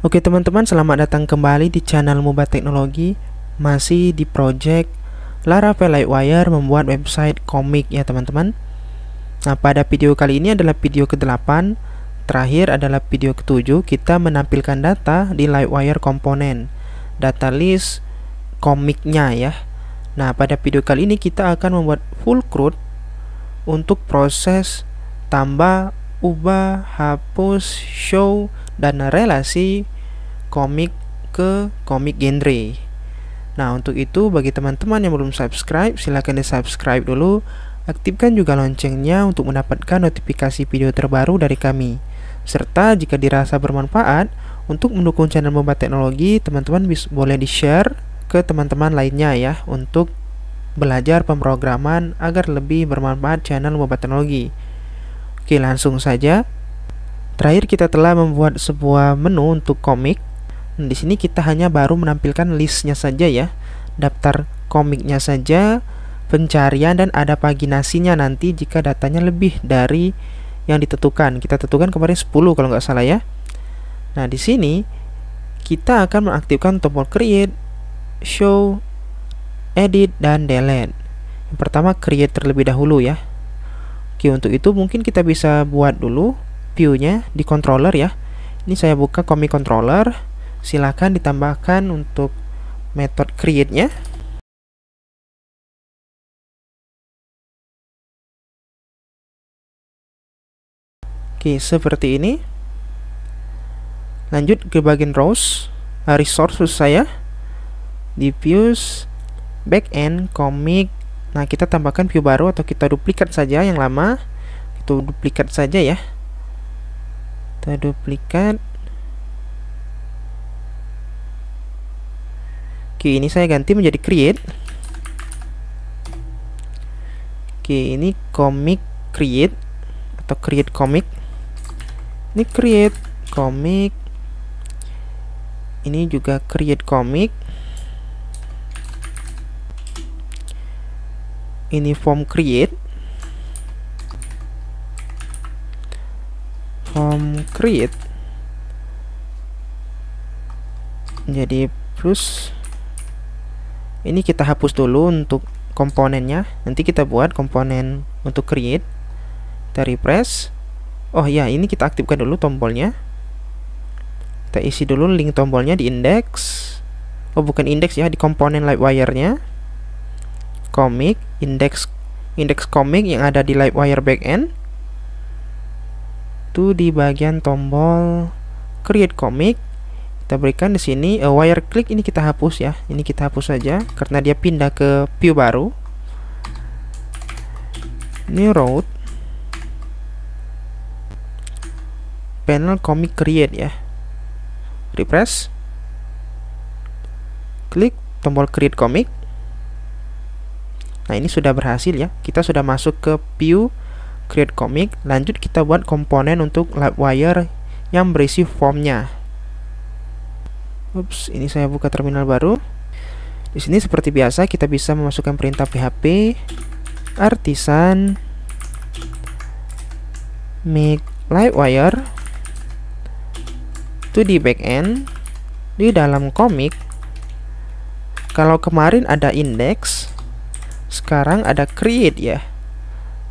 Oke teman-teman, selamat datang kembali di channel Muba Teknologi. Masih di project Laravel Livewire membuat website komik ya teman-teman. Nah, pada video kali ini adalah video ke-8. Terakhir adalah video ke-7. Kita menampilkan data di Livewire komponen, data list komiknya ya. Nah, pada video kali ini kita akan membuat full CRUD untuk proses tambah, ubah, hapus, show, dan relasi komik ke komik genre. Nah, untuk itu bagi teman-teman yang belum subscribe, silahkan di subscribe dulu. Aktifkan juga loncengnya untuk mendapatkan notifikasi video terbaru dari kami. Serta jika dirasa bermanfaat untuk mendukung channel Muba Teknologi, teman-teman boleh di-share ke teman-teman lainnya ya, untuk belajar pemrograman agar lebih bermanfaat channel Muba Teknologi. Oke, langsung saja. Terakhir kita telah membuat sebuah menu untuk komik. Di sini kita hanya baru menampilkan listnya saja ya, daftar komiknya saja, pencarian, dan ada paginasinya nanti jika datanya lebih dari yang ditentukan. Kita tentukan kemarin 10 kalau nggak salah ya. Nah, di sini kita akan mengaktifkan tombol create, show, edit, dan delete. Yang pertama create terlebih dahulu ya. Oke, untuk itu mungkin kita bisa buat dulu view-nya di controller ya. Ini saya buka komik controller. Silahkan ditambahkan untuk metode create-nya. Oke, seperti ini. Lanjut ke bagian rows, resource saya di views, backend, komik. Nah, kita tambahkan view baru atau kita duplikat saja yang lama. Itu duplikat saja ya. Kita duplikat. Oke, ini saya ganti menjadi create. Oke, ini komik create atau create komik. Ini create komik. Ini juga create komik. Ini form create. Form create. Jadi plus. Ini kita hapus dulu untuk komponennya. Nanti kita buat komponen untuk create. Kita refresh. Oh ya, ini kita aktifkan dulu tombolnya. Kita isi dulu link tombolnya di index. Oh, bukan index ya, di komponen Livewire-nya. Komik, indeks komik yang ada di Livewire backend. Itu di bagian tombol create komik. Kita berikan di sini wire click, ini kita hapus ya. Ini kita hapus saja karena dia pindah ke view baru. New route. Panel comic create ya. Refresh. Klik tombol create comic. Nah, ini sudah berhasil ya. Kita sudah masuk ke view create comic. Lanjut kita buat komponen untuk Livewire yang berisi formnya. Ups, ini saya buka terminal baru. Di sini seperti biasa kita bisa memasukkan perintah PHP artisan make Livewire itu di backend di dalam komik. Kalau kemarin ada index, sekarang ada create ya.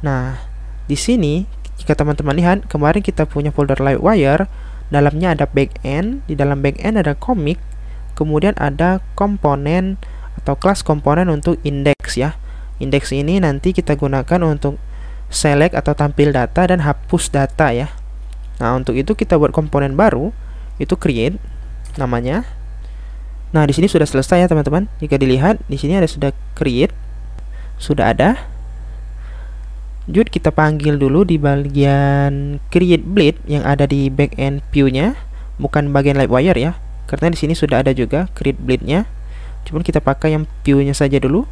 Nah, di sini jika teman-teman lihat, kemarin kita punya folder Livewire. Dalamnya ada backend, di dalam backend ada komik, kemudian ada komponen atau kelas komponen untuk indeks ya. Indeks ini nanti kita gunakan untuk select atau tampil data dan hapus data ya. Nah, untuk itu kita buat komponen baru, itu create namanya. Nah, di sini sudah selesai ya teman-teman. Jika dilihat di sini ada sudah create, sudah ada. Lanjut kita panggil dulu di bagian create blade yang ada di backend view-nya, bukan bagian Livewire ya, karena di sini sudah ada juga create blade-nya. Cuman kita pakai yang view-nya saja dulu.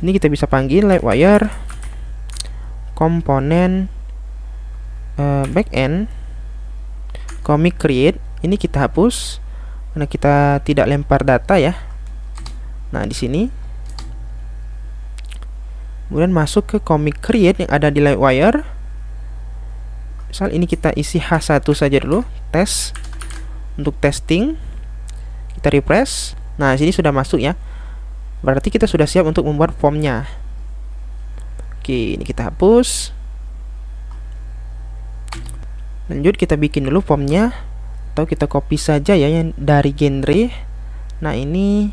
Ini kita bisa panggil Livewire komponen backend comic create. Ini kita hapus karena kita tidak lempar data ya. Nah, di sini kemudian masuk ke comic create yang ada di Livewire. Misal ini kita isi H1 saja dulu, tes. untuk testing. Kita refresh. Nah, sini sudah masuk ya. Berarti kita sudah siap untuk membuat formnya. Oke, ini kita hapus. Lanjut kita bikin dulu formnya, atau kita copy saja ya yang dari genre. Nah, ini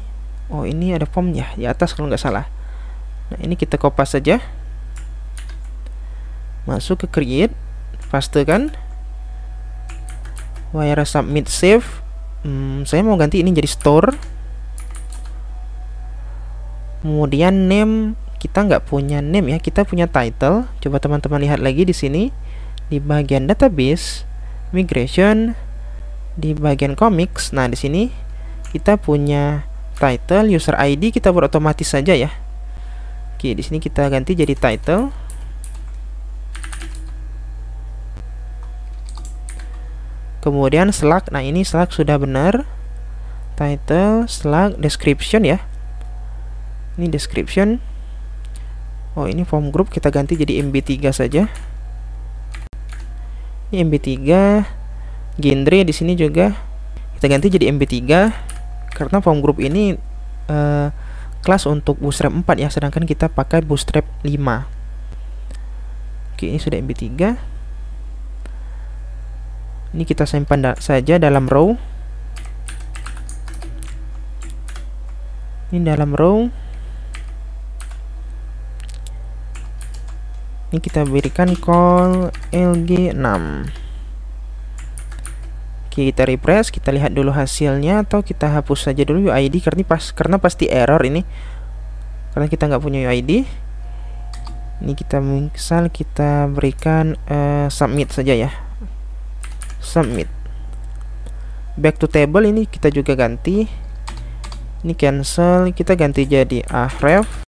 oh ini ada formnya di atas kalau nggak salah. Nah, ini kita kopas saja. Masuk ke create, pastekan. Wire submit save. Saya mau ganti ini jadi store. Kemudian name, kita nggak punya name ya, kita punya title. Coba teman-teman lihat lagi di sini di bagian database, migration, di bagian comics. Nah, di sini kita punya title, user ID kita buat otomatis saja ya. Oke, di sini kita ganti jadi title. Kemudian slug, nah ini slug sudah benar. Title, slug, description ya. Ini description. Oh, ini form group kita ganti jadi MB3 saja. Ini MB3. Genre di sini juga kita ganti jadi MB3 karena form group ini kelas untuk bootstrap 4 ya, sedangkan kita pakai bootstrap 5. Oke, ini sudah MB3. Ini kita simpan saja dalam row. Ini dalam row. Ini kita berikan call lg6. Oke, kita refresh, kita lihat dulu hasilnya, atau kita hapus saja dulu UID karena pasti error ini. Karena kita nggak punya UID. Ini kita misal kita berikan submit saja ya. Submit. Back to table ini kita juga ganti. Ini cancel, kita ganti jadi ahref.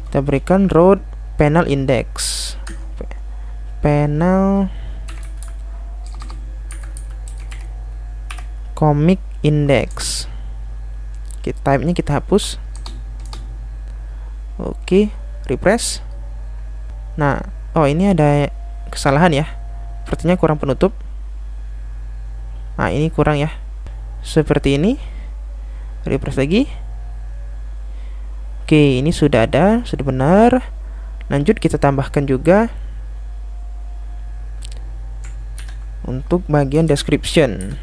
Kita berikan road panel index. Panel comic index. Type-nya kita hapus. Oke, refresh. Nah, oh ini ada kesalahan ya. Sepertinya kurang penutup. Nah, ini kurang ya. Seperti ini. Refresh lagi. Oke, ini sudah ada, sudah benar. Lanjut kita tambahkan juga untuk bagian description.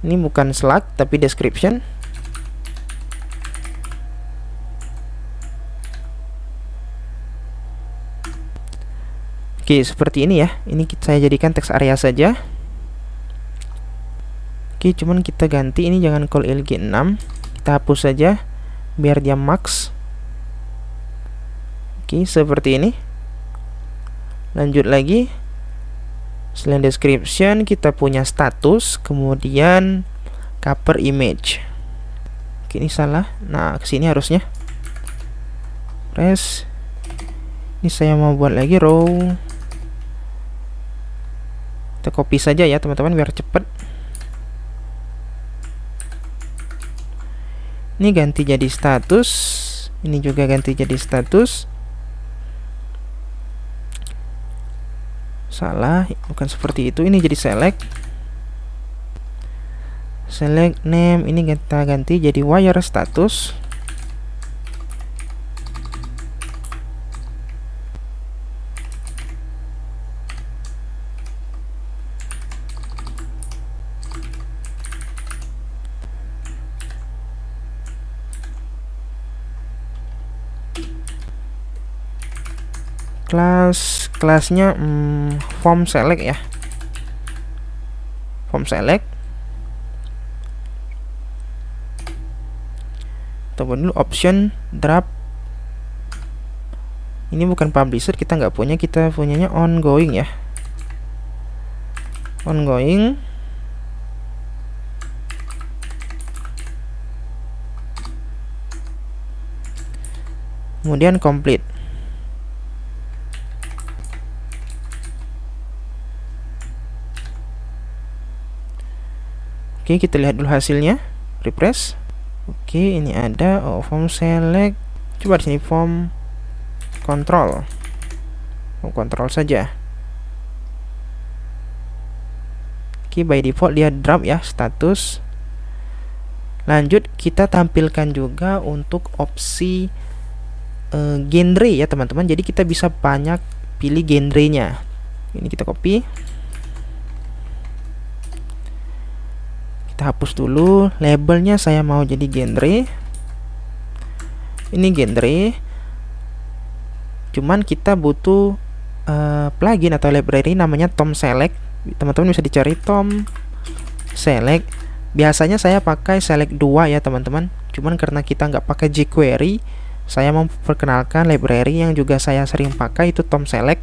Ini bukan slug tapi description. Oke, seperti ini ya. Ini saya jadikan text area saja. Oke, cuman kita ganti ini, jangan call lg6. Kita hapus saja biar dia max. Oke, seperti ini. Lanjut lagi. Selain description, kita punya status, kemudian cover image. Oke, ini salah. Nah, kesini harusnya. Press. Ini saya mau buat lagi row. Kita copy saja ya teman-teman biar cepet. Ini ganti jadi status. Ini juga ganti jadi status. Salah, bukan seperti itu. Ini jadi select. Select name, ini kita ganti jadi wire status. Kelasnya form select ya. Form select. Coba dulu option draft. Ini bukan publisher, kita nggak punya, kita punyanya ongoing ya. Ongoing. Kemudian complete. Oke, kita lihat dulu hasilnya. Refresh. Oke, ini ada form select. Coba di sini form control. Form control saja. Oke, by default dia drop ya status. Lanjut kita tampilkan juga untuk opsi genre ya teman-teman. Jadi kita bisa banyak pilih genrenya. Ini kita copy. Kita hapus dulu labelnya, saya mau jadi genre. Ini genre. Cuman kita butuh plugin atau library namanya Tom Select. Teman-teman bisa dicari Tom Select. Biasanya saya pakai Select 2 ya teman-teman. Cuman karena kita nggak pakai jQuery, saya memperkenalkan library yang juga saya sering pakai, itu Tom Select.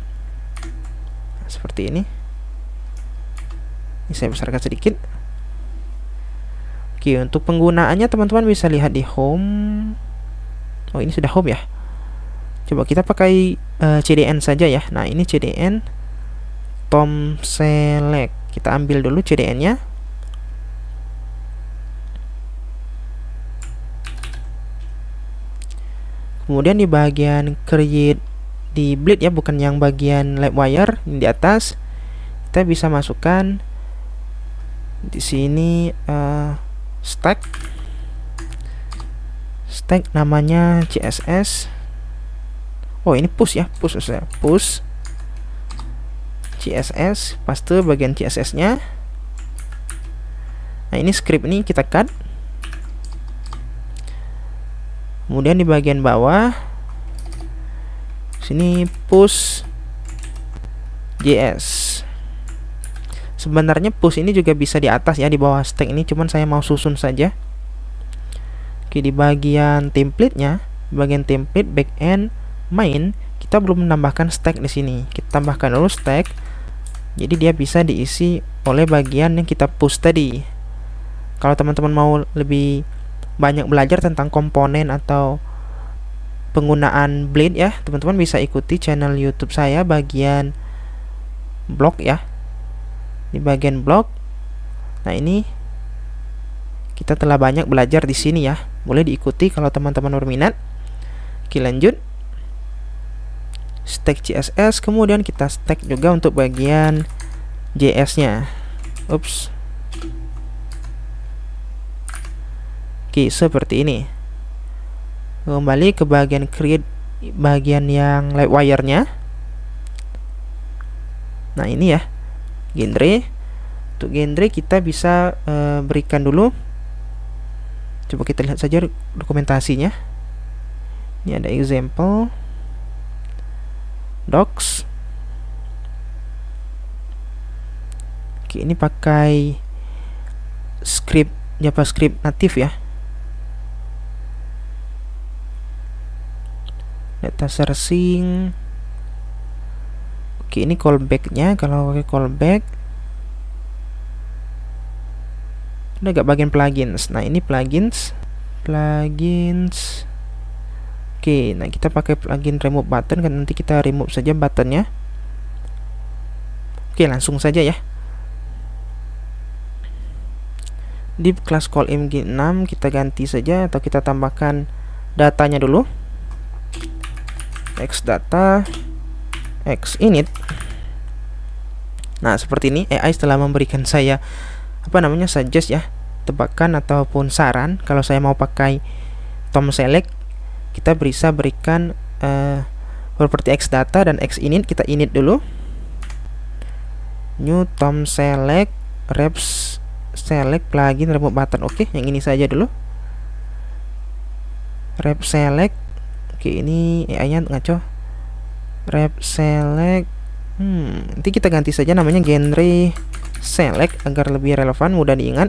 Nah, seperti ini. Ini saya besarkan sedikit. Oke, untuk penggunaannya teman-teman bisa lihat di home. Oh, ini sudah home ya. Coba kita pakai CDN saja ya. Nah, ini CDN Tom Select. Kita ambil dulu CDN-nya. Kemudian di bagian create di Bleed ya, bukan yang bagian Livewire, ini di atas. Kita bisa masukkan di sini stack namanya CSS. Oh, ini push ya, push CSS, paste bagian CSS-nya. Nah, ini script ini kita cut. Kemudian di bagian bawah sini push JS. Sebenarnya push ini juga bisa di atas ya, di bawah stack ini, cuman saya mau susun saja. Oke, di bagian template-nya, bagian template backend main, kita belum menambahkan stack di sini. Kita tambahkan dulu stack. Jadi dia bisa diisi oleh bagian yang kita push tadi. Kalau teman-teman mau lebih banyak belajar tentang komponen atau penggunaan Bleed ya, teman-teman bisa ikuti channel YouTube saya bagian blog ya. Di bagian blog. Nah, ini kita telah banyak belajar di sini ya. Boleh diikuti kalau teman-teman berminat. Oke, lanjut. Stack CSS, kemudian kita stack juga untuk bagian JS-nya. Ups. Oke, seperti ini. Kembali ke bagian create, bagian yang Livewire-nya. Nah, ini ya genre. Untuk genre kita bisa berikan dulu. Coba kita lihat saja dokumentasinya. Ini ada example docs. Oke, ini pakai script JavaScript native ya. Data searching. Oke, ini callback-nya. Kalau pakai callback, ini agak bagian plugins. Nah, ini plugins. Oke, nah kita pakai plugin remove button kan, nanti kita remove saja buttonnya. Oke, langsung saja ya. Di kelas call mg6 kita ganti saja, atau kita tambahkan datanya dulu. X data, X init. Nah, seperti ini AI setelah memberikan saya suggest ya, tebakan ataupun saran. Kalau saya mau pakai Tom Select, kita bisa berikan properti X data dan X init. Kita init dulu. New Tom Select reps select plugin remove button. Oke, yang ini saja dulu. Rep select. Oke, ini AI-nya ngaco. Rep select. Nanti kita ganti saja namanya genre select agar lebih relevan, mudah diingat.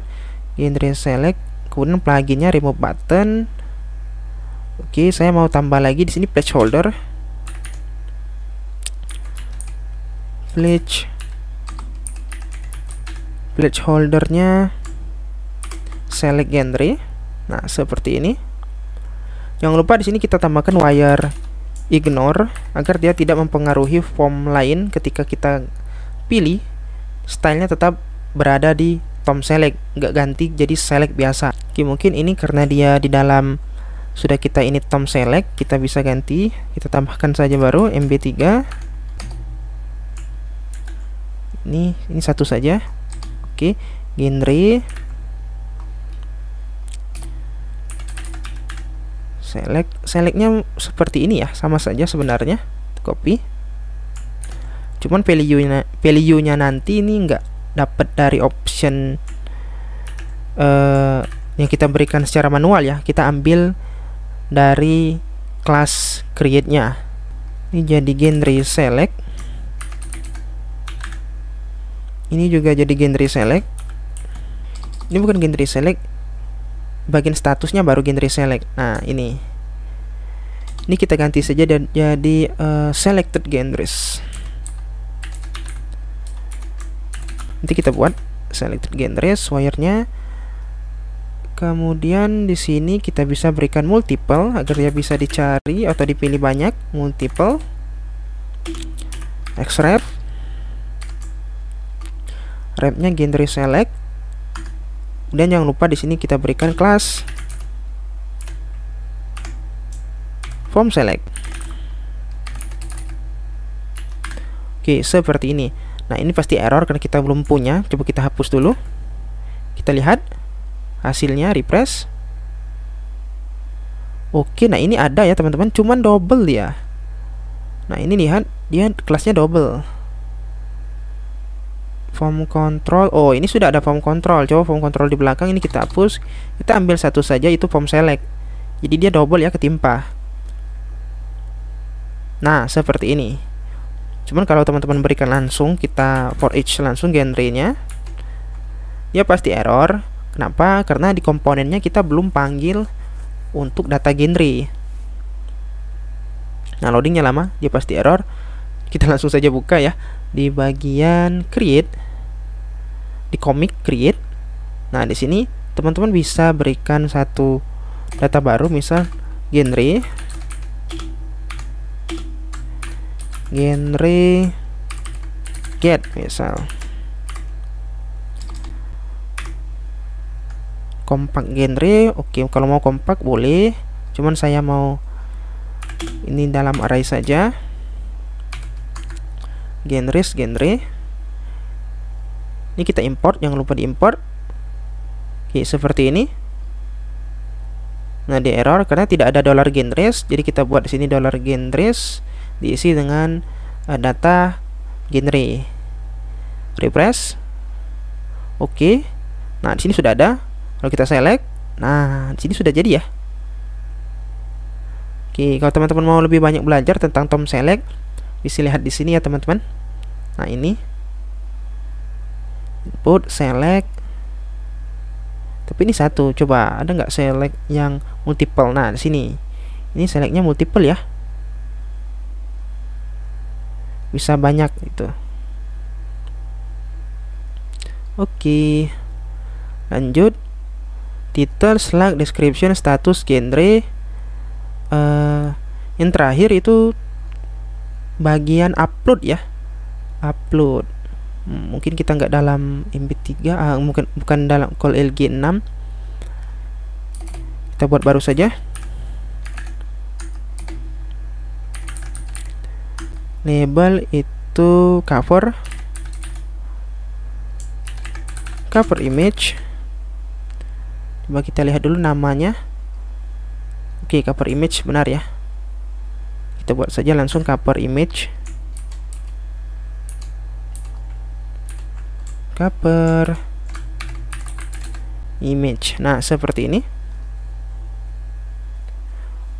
Genre select. Kemudian pluginnya remove button. Oke, saya mau tambah lagi di sini placeholder. Placeholdernya select genre. Nah, seperti ini. Jangan lupa di sini kita tambahkan wire ignore agar dia tidak mempengaruhi form lain ketika kita pilih. Stylenya tetap berada di Tom Select, nggak ganti jadi select biasa. Oke, mungkin ini karena dia di dalam sudah kita init Tom Select, kita bisa ganti. Kita tambahkan saja baru MB3. Ini satu saja. Oke, genre, selectnya seperti ini ya, sama saja sebenarnya. Copy. Cuman value-nya nanti ini nggak dapat dari option yang kita berikan secara manual ya. Kita ambil dari kelas create-nya. Ini jadi genre select. Ini juga jadi genre select. Ini bukan genre select, bagian statusnya baru genre select. Nah, ini kita ganti saja dan jadi selected genres. Nanti kita buat selected genres wire-nya. Kemudian di sini kita bisa berikan multiple agar dia bisa dicari atau dipilih banyak. Multiple xref, refnya genre select. Dan jangan lupa di sini kita berikan kelas form select. Oke, seperti ini. Nah, ini pasti error karena kita belum punya. Coba kita hapus dulu. Kita lihat hasilnya, refresh. Oke, nah ini ada ya teman-teman, cuman double ya. Nah, ini lihat dia kelasnya double. Form control. Oh, ini sudah ada form control. Coba form control di belakang ini kita hapus. Kita ambil satu saja, itu form select. Jadi dia double ya, ketimpa. Nah, seperti ini. Cuman kalau teman-teman berikan langsung, kita for each langsung genre-nya, dia pasti error. Kenapa? Karena di komponennya kita belum panggil untuk data genre. Nah, loadingnya lama, dia pasti error. Kita langsung saja buka ya di bagian create, di comic create. Nah, di sini teman-teman bisa berikan satu data baru, misal genre get misal. Kompak genre, oke, kalau mau kompak boleh. Cuman saya mau ini dalam array saja. Genre. Ini kita import, jangan lupa diimport. Oke, seperti ini. Nah, di error karena tidak ada $genres. Jadi kita buat di sini $genres diisi dengan data genre. Refresh. Oke. Nah, di sini sudah ada. Kalau kita select, nah di sini sudah jadi ya. Oke, kalau teman-teman mau lebih banyak belajar tentang tom select, bisa lihat di sini ya teman-teman. Nah, ini input select. Tapi ini satu. Coba ada nggak select yang multiple? Nah, di sini. Ini selectnya multiple ya. Bisa banyak itu. Oke. Lanjut. Title, slug, description, status, genre. Yang terakhir itu bagian upload ya. Upload. Mungkin kita nggak dalam MB3, mungkin bukan dalam call LG6. Kita buat baru saja. Label itu cover image. Coba kita lihat dulu namanya. Oke, cover image benar ya. Kita buat saja langsung cover image. Cover image. Nah, seperti ini.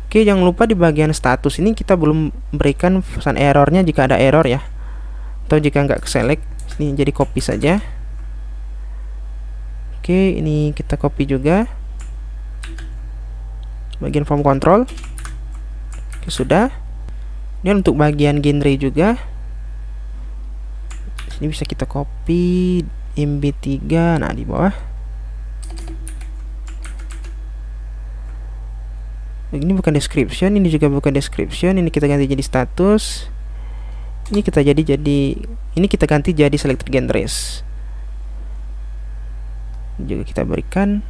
Oke, jangan lupa di bagian status ini kita belum berikan pesan errornya jika ada error ya. Atau jika nggak select, ini jadi copy saja. Oke, ini kita copy juga. Bagian form control. Oke, sudah. Dan untuk bagian genre juga. Ini bisa kita copy MB3. Nah, di bawah. Ini bukan description, ini juga bukan description. Ini kita ganti jadi status. Ini kita ini kita ganti jadi selected genres. Juga kita berikan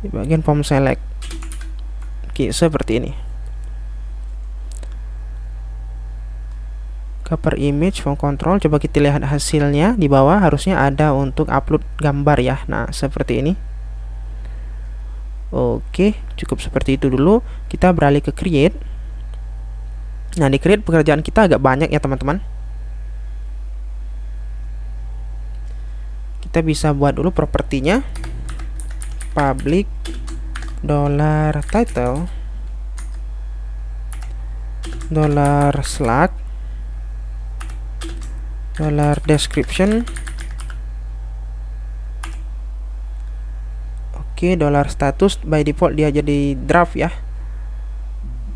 di bagian form select. Oke, seperti ini. cover image font control. Coba kita lihat hasilnya di bawah, harusnya ada untuk upload gambar ya. Nah, seperti ini. Oke, cukup seperti itu dulu. Kita beralih ke create. Nah, di create pekerjaan kita agak banyak ya teman-teman. Kita bisa buat dulu propertinya. Public $title $slug $description. Oke, $status by default dia jadi draft ya.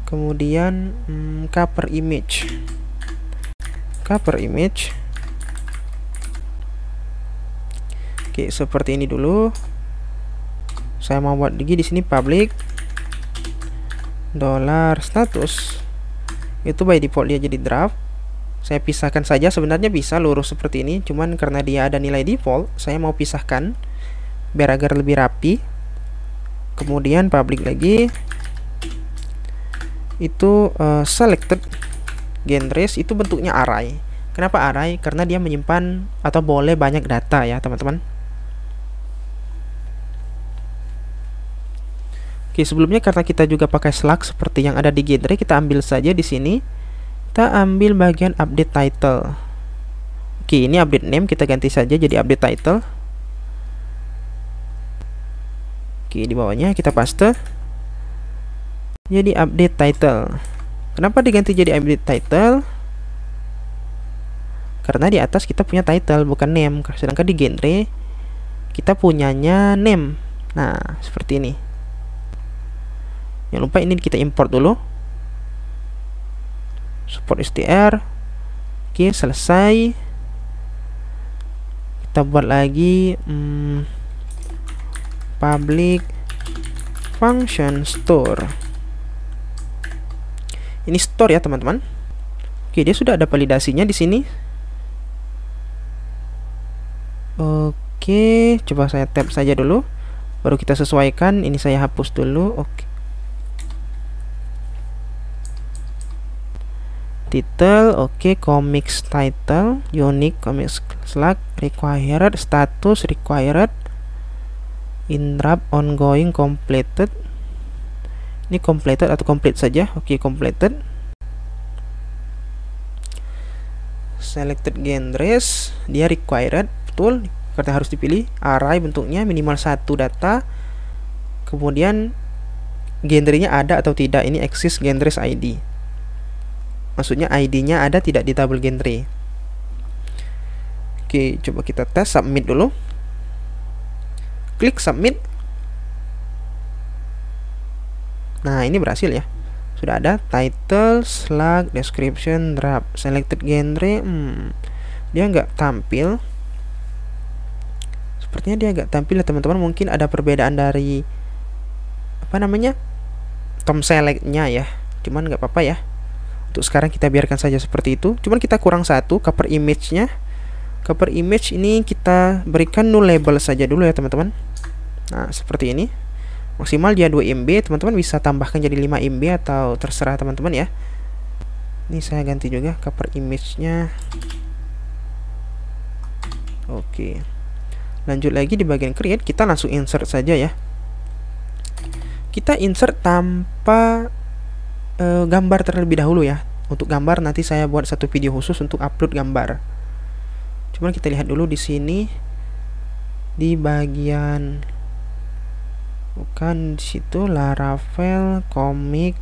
Kemudian cover image. Oke, seperti ini dulu. Saya mau buat lagi di sini public $status. Itu by default dia jadi draft. Saya pisahkan saja, sebenarnya bisa lurus seperti ini, cuman karena dia ada nilai default, saya mau pisahkan biar agar lebih rapi. Kemudian public lagi. Itu selected genres, itu bentuknya array. Kenapa array? Karena dia menyimpan atau boleh banyak data ya teman-teman. Oke, sebelumnya karena kita juga pakai slug seperti yang ada di genre, kita ambil saja di sini. Kita ambil bagian update title. Oke, ini update name, kita ganti saja jadi update title. Oke, di bawahnya kita paste jadi update title. Kenapa diganti jadi update title? Karena di atas kita punya title bukan name, sedangkan di genre kita punyanya name. Nah, seperti ini. Jangan lupa ini kita import dulu. Support str. Oke, selesai. Kita buat lagi public function store. Ini store ya teman-teman. Oke, dia sudah ada validasinya di sini. Oke, coba saya tab saja dulu, baru kita sesuaikan. Ini saya hapus dulu. Oke. Title, oke, comics title, unique comics slug, required, status required, in draft, ongoing, completed. Ini completed atau complete saja. Oke, completed. Selected genres, dia required, betul, karena harus dipilih. Array bentuknya minimal 1 data. Kemudian genrenya ada atau tidak, ini exist genres ID. Maksudnya ID-nya ada tidak di tabel genre. Oke, coba kita tes, submit dulu. Klik submit. Nah, ini berhasil ya. Sudah ada title, slug, description, draft, selected genre. Dia nggak tampil. Sepertinya dia nggak tampil ya teman-teman. Mungkin ada perbedaan dari apa namanya, tom select-nya ya. Cuman nggak apa-apa ya. Untuk sekarang kita biarkan saja seperti itu. Cuman kita kurang satu, cover image-nya. Cover image ini kita berikan null label saja dulu ya teman-teman. Nah, seperti ini. Maksimal dia 2 MB, teman-teman bisa tambahkan jadi 5 MB atau terserah teman-teman ya. Ini saya ganti juga cover image-nya. Oke. Lanjut lagi di bagian create, kita langsung insert saja ya. Kita insert tanpa gambar terlebih dahulu ya. Untuk gambar nanti saya buat satu video khusus untuk upload gambar. Cuman kita lihat dulu di sini di bagian, bukan di situ, Laravel comic.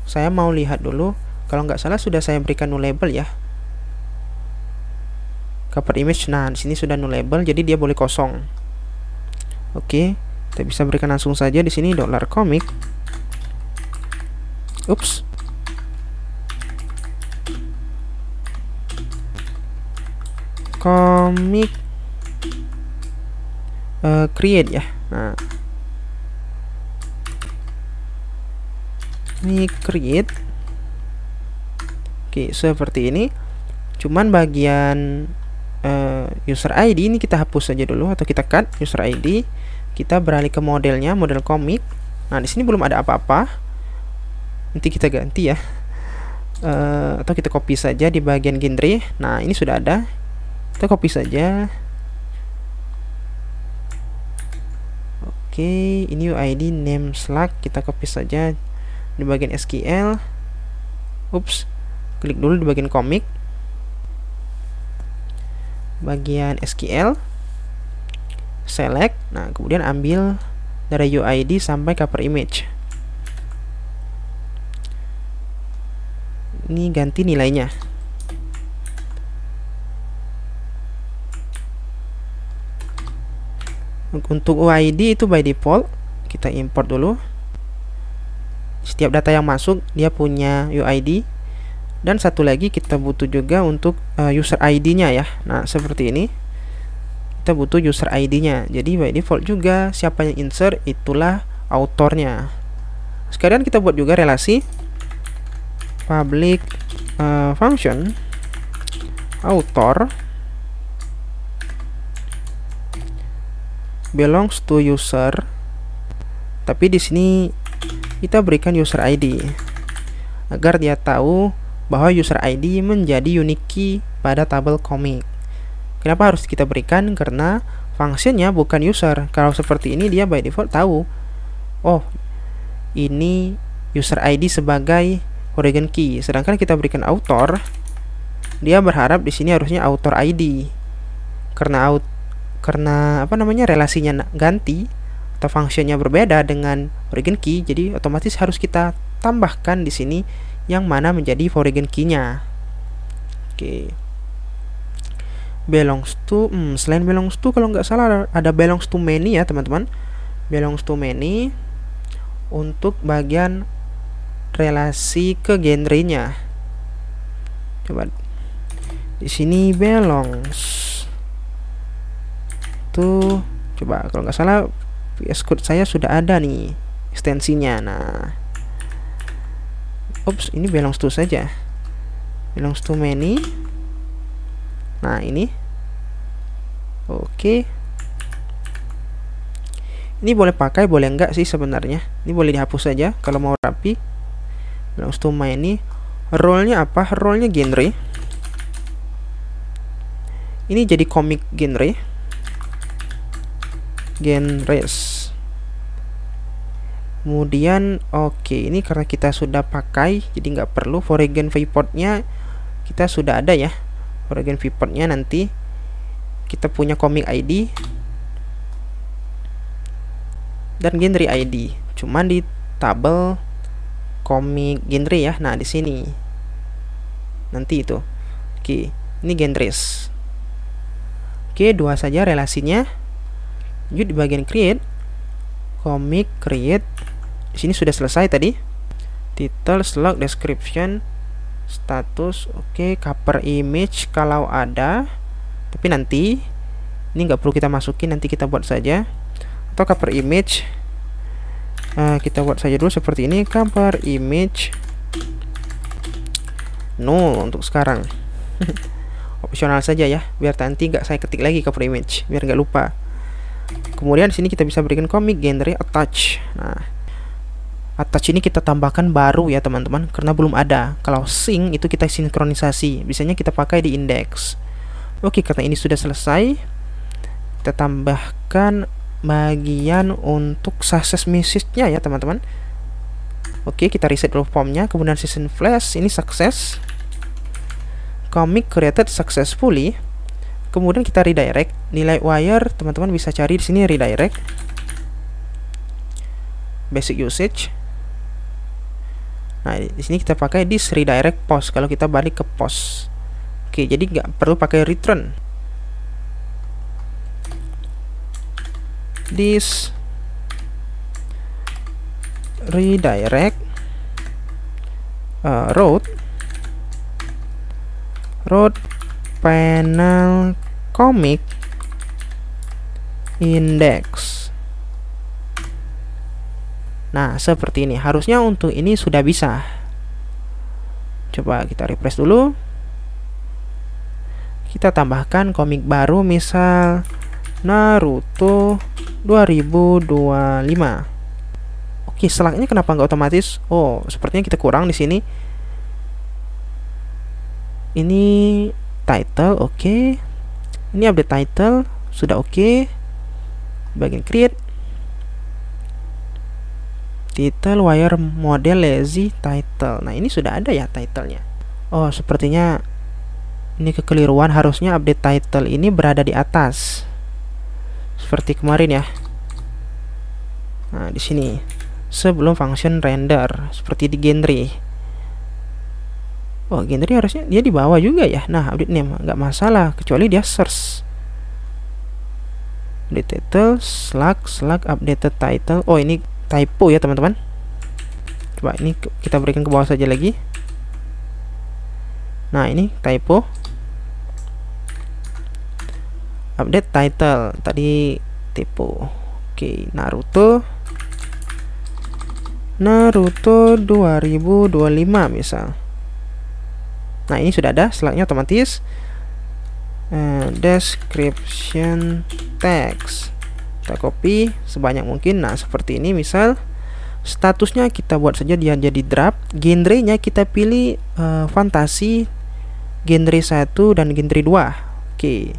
Saya mau lihat dulu. Kalau nggak salah sudah saya berikan null label ya. Cover image. Nah, di sini sudah null label, jadi dia boleh kosong. Oke, kita bisa berikan langsung saja di sini $comic. Ups. Comic create ya. Nah, ini create. Oke, seperti ini. Cuman bagian user ID ini kita hapus saja dulu, atau kita cut user ID. Kita beralih ke modelnya, model comic. Nah, di sini belum ada apa-apa. Nanti kita ganti ya. atau kita copy saja di bagian genre. Nah, ini sudah ada. Kita copy saja. Oke, ini UID name Slack, kita copy saja di bagian SQL. Ups, klik dulu di bagian komik, bagian SQL, select. Nah, kemudian ambil dari UID sampai cover image. Ini ganti nilainya. Untuk UID itu by default kita import dulu. Setiap data yang masuk dia punya UID. Dan satu lagi kita butuh juga untuk user ID-nya ya. Nah, seperti ini. Kita butuh user ID-nya. Jadi by default juga siapa yang insert itulah autornya. Sekalian kita buat juga relasi public function author belongs to user, tapi di sini kita berikan user ID agar dia tahu bahwa user ID menjadi unique key pada tabel komik. Kenapa harus kita berikan? Karena fungsinya bukan user. Kalau seperti ini dia by default tahu, oh ini user ID sebagai origin key. Sedangkan kita berikan author, dia berharap di sini harusnya author ID. Karena relasinya ganti atau fungsinya berbeda dengan origin key, jadi otomatis harus kita tambahkan di sini yang mana menjadi origin key-nya. Oke. Belongs to, selain belongs to kalau nggak salah ada belongs to many ya teman-teman. Belongs to many untuk bagian relasi ke genre-nya. Coba di sini belongs to, coba kalau nggak salah VS Code saya sudah ada nih ekstensinya. Nah, ups, ini belongs to saja, belongs to many. Nah, ini oke. Ini boleh pakai, boleh enggak sih sebenarnya. Ini boleh dihapus saja kalau mau rapi. Belongs to many. Role-nya apa? Role-nya genre. Ini jadi komik genre. Genres. Kemudian oke, ini karena kita sudah pakai jadi nggak perlu. Foreign viewport-nya kita sudah ada ya. Foreign viewport-nya nanti kita punya komik ID dan genre ID. Cuman di tabel komik genre ya. Nah, di sini nanti itu. Oke, ini genres. Oke, dua saja relasinya. Lanjut di bagian create, comic create. Di sini sudah selesai tadi. Title, slug, description, status, oke, cover image kalau ada. Tapi nanti ini nggak perlu kita masukin, nanti kita buat saja. Atau cover image kita buat saja dulu seperti ini, cover image no untuk sekarang. Opsional saja ya, biar nanti nggak saya ketik lagi cover image, biar nggak lupa. Kemudian di sini kita bisa berikan comic genre attach. Nah, attach ini kita tambahkan baru ya teman-teman, karena belum ada. Kalau sync itu kita sinkronisasi, biasanya kita pakai di index. Oke, karena ini sudah selesai, kita tambahkan bagian untuk success message-nya ya teman-teman. Oke, kita reset dulu formnya. Kemudian season flash ini success, comic created successfully. Kemudian kita redirect nilai wire, teman-teman bisa cari di sini redirect basic usage. Nah, di sini kita pakai this redirect post kalau kita balik ke post. Oke, jadi nggak perlu pakai return. This redirect road panel comic index. Nah, seperti ini. Harusnya untuk ini sudah bisa. Coba kita refresh dulu. Kita tambahkan komik baru, misal Naruto 2025. Oke, slugnya kenapa nggak otomatis? Oh, sepertinya kita kurang di sini. Ini title, oke. Ini update title, sudah oke. Bagian create title wire model lazy title. Nah, ini sudah ada ya titlenya. Oh, sepertinya ini kekeliruan, harusnya update title ini berada di atas. Seperti kemarin ya. Nah, di sini sebelum function render seperti di genre. Oh, genre harusnya dia di bawah juga ya. Nah, update name nggak masalah kecuali dia search. Update title / updated title. Oh, ini typo ya teman-teman. Coba ini kita berikan ke bawah saja lagi. Nah, ini typo. Update title tadi typo. Oke, Naruto 2025 misal. Nah, ini sudah ada slide-nya otomatis. Description text kita copy sebanyak mungkin. Nah, seperti ini misal. Statusnya kita buat saja dia jadi draft. Genrenya kita pilih fantasi genre 1 dan genre 2. Oke,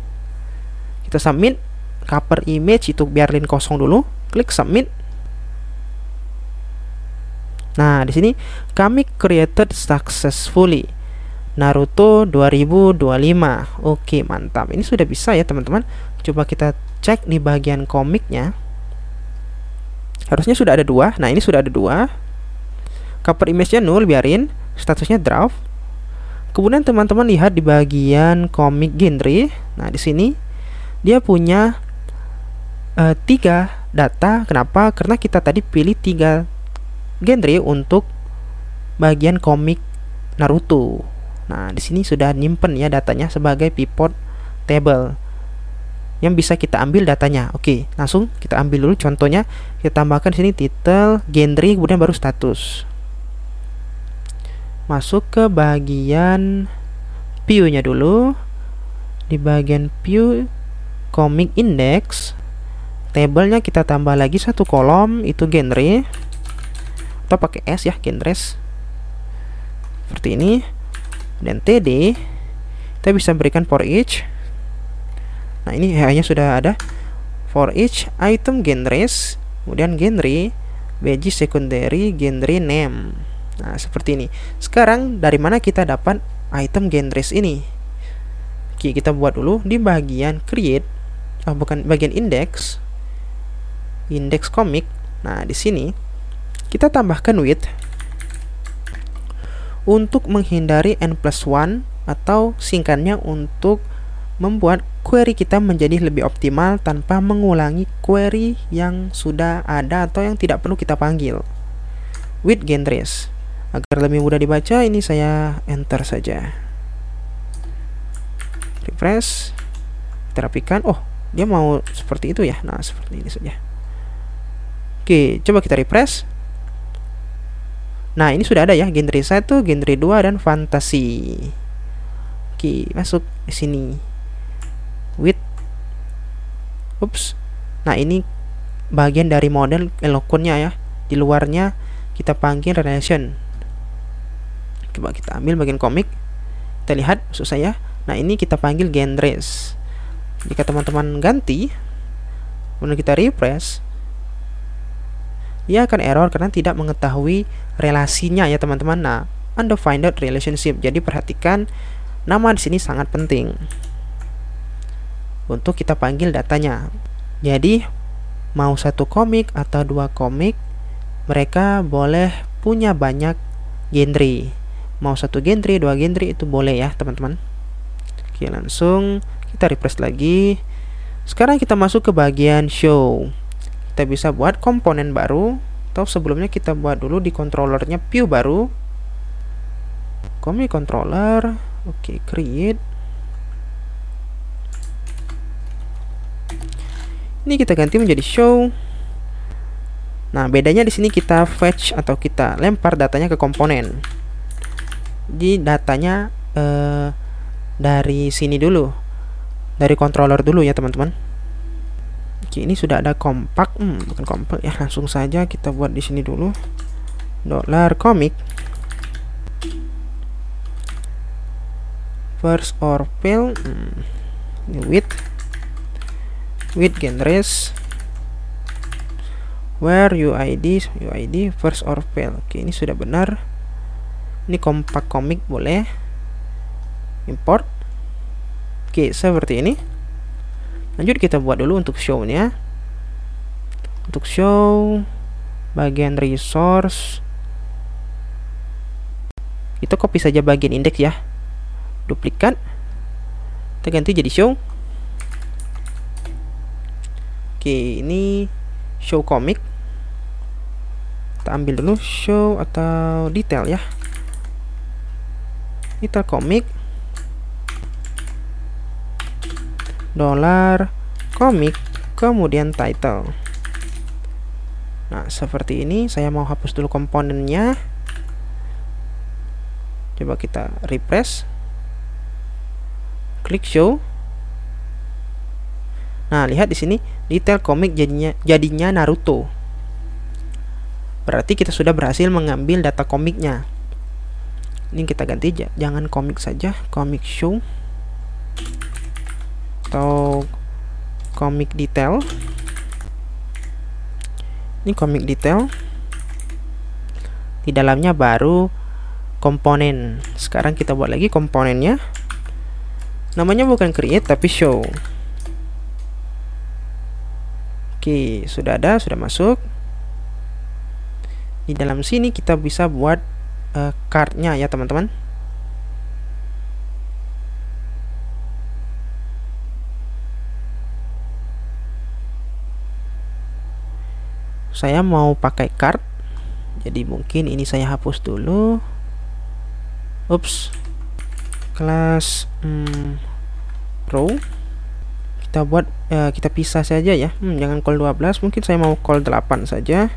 kita submit. Cover image itu biarin kosong dulu, klik submit. Nah, di sini kami created successfully Naruto 2025. Oke, mantap. Ini sudah bisa ya teman-teman. Coba kita cek di bagian komiknya. Harusnya sudah ada 2. Nah, ini sudah ada 2. Cover image-nya 0, biarin. Statusnya draft. Kemudian teman-teman lihat di bagian komik genre. Nah, di sini dia punya 3 data. Kenapa? Karena kita tadi pilih 3 genre untuk bagian komik Naruto. Nah, di sini sudah nyimpen ya datanya sebagai pivot table yang bisa kita ambil datanya. Oke, langsung kita ambil dulu contohnya. Kita tambahkan di sini title, genre, kemudian baru status. Masuk ke bagian view-nya dulu. Di bagian view comic index, tabelnya kita tambah lagi 1 kolom, itu genre. Atau pakai S ya, genres. Seperti ini. Dan TD kita bisa berikan for each. Nah, ini hanya sudah ada for each item genres, kemudian genre, bg secondary, genre name. Nah, seperti ini. Sekarang dari mana kita dapat item genres ini? Oke, kita buat dulu di bagian create, bukan bagian index comic. Nah, di sini kita tambahkan with untuk menghindari n+1 atau singkatnya untuk membuat query kita menjadi lebih optimal tanpa mengulangi query yang sudah ada atau yang tidak perlu kita panggil. With genres. Agar lebih mudah dibaca, ini saya enter saja. Refresh. Kita rapikan. Oh, dia mau seperti itu ya. Nah, seperti ini saja. Oke, coba kita refresh. Nah, ini sudah ada ya, genre 1, genre 2, dan fantasi. Oke, masuk di sini. With. Ups. Nah, ini bagian dari model eloquentnya ya. Di luarnya kita panggil relation. Coba kita ambil bagian komik. Kita lihat, maksud saya. Nah, ini kita panggil genres. Jika teman-teman ganti, kemudian kita refresh, dia akan error karena tidak mengetahui relasinya ya teman-teman. Nah, undefined relationship. Jadi perhatikan nama di sini sangat penting untuk kita panggil datanya. Jadi mau 1 komik atau 2 komik, mereka boleh punya banyak genre. Mau 1 genre, 2 genre itu boleh ya teman-teman. Oke, langsung kita refresh lagi. Sekarang kita masuk ke bagian show. Kita bisa buat komponen baru, atau sebelumnya kita buat dulu di controllernya view baru, comic controller. Oke, create. Ini kita ganti menjadi show. Nah, bedanya di sini kita fetch atau kita lempar datanya ke komponen. Jadi datanya dari sini dulu, dari controller dulu ya teman-teman. Oke, ini sudah ada kompak, bukan kompak ya, langsung saja kita buat di sini dulu. $comic. first or fail. With genres where UID first or fail. Oke, ini sudah benar. Ini kompak komik boleh. Import. Oke, seperti ini. Lanjut kita buat dulu untuk show-nya. Untuk show bagian resource, kita copy saja bagian indeks ya. Duplikat. Kita ganti jadi show. Oke, ini show komik. Kita ambil dulu show atau detail ya. Detail komik. $komik kemudian title. Nah, seperti ini. Saya mau hapus dulu komponennya. Coba kita refresh. Klik show. Nah, lihat di sini detail komik jadinya Naruto. Berarti kita sudah berhasil mengambil data komiknya. Ini kita ganti jangan komik saja, komik show atau komik detail. Ini komik detail. Di dalamnya baru komponen. Sekarang kita buat lagi komponennya. Namanya bukan create tapi show. Oke, sudah ada, sudah masuk. Di dalam sini kita bisa buat card-nya ya teman-teman. Saya mau pakai card, jadi mungkin ini saya hapus dulu. Ups, kelas pro. Kita buat kita pisah saja ya. Jangan call 12, mungkin saya mau call 8 saja.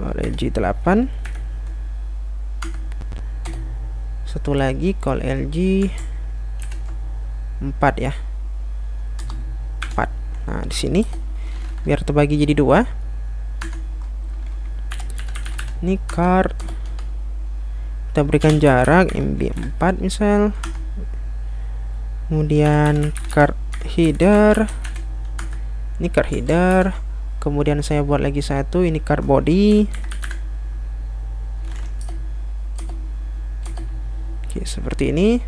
LG 8. Satu lagi call LG 4 ya. 4. Nah, di sini biar terbagi jadi 2. Ini card, kita berikan jarak MB 4 misal. Kemudian card header, ini card header. Kemudian saya buat lagi satu, ini card body. Oke, seperti ini.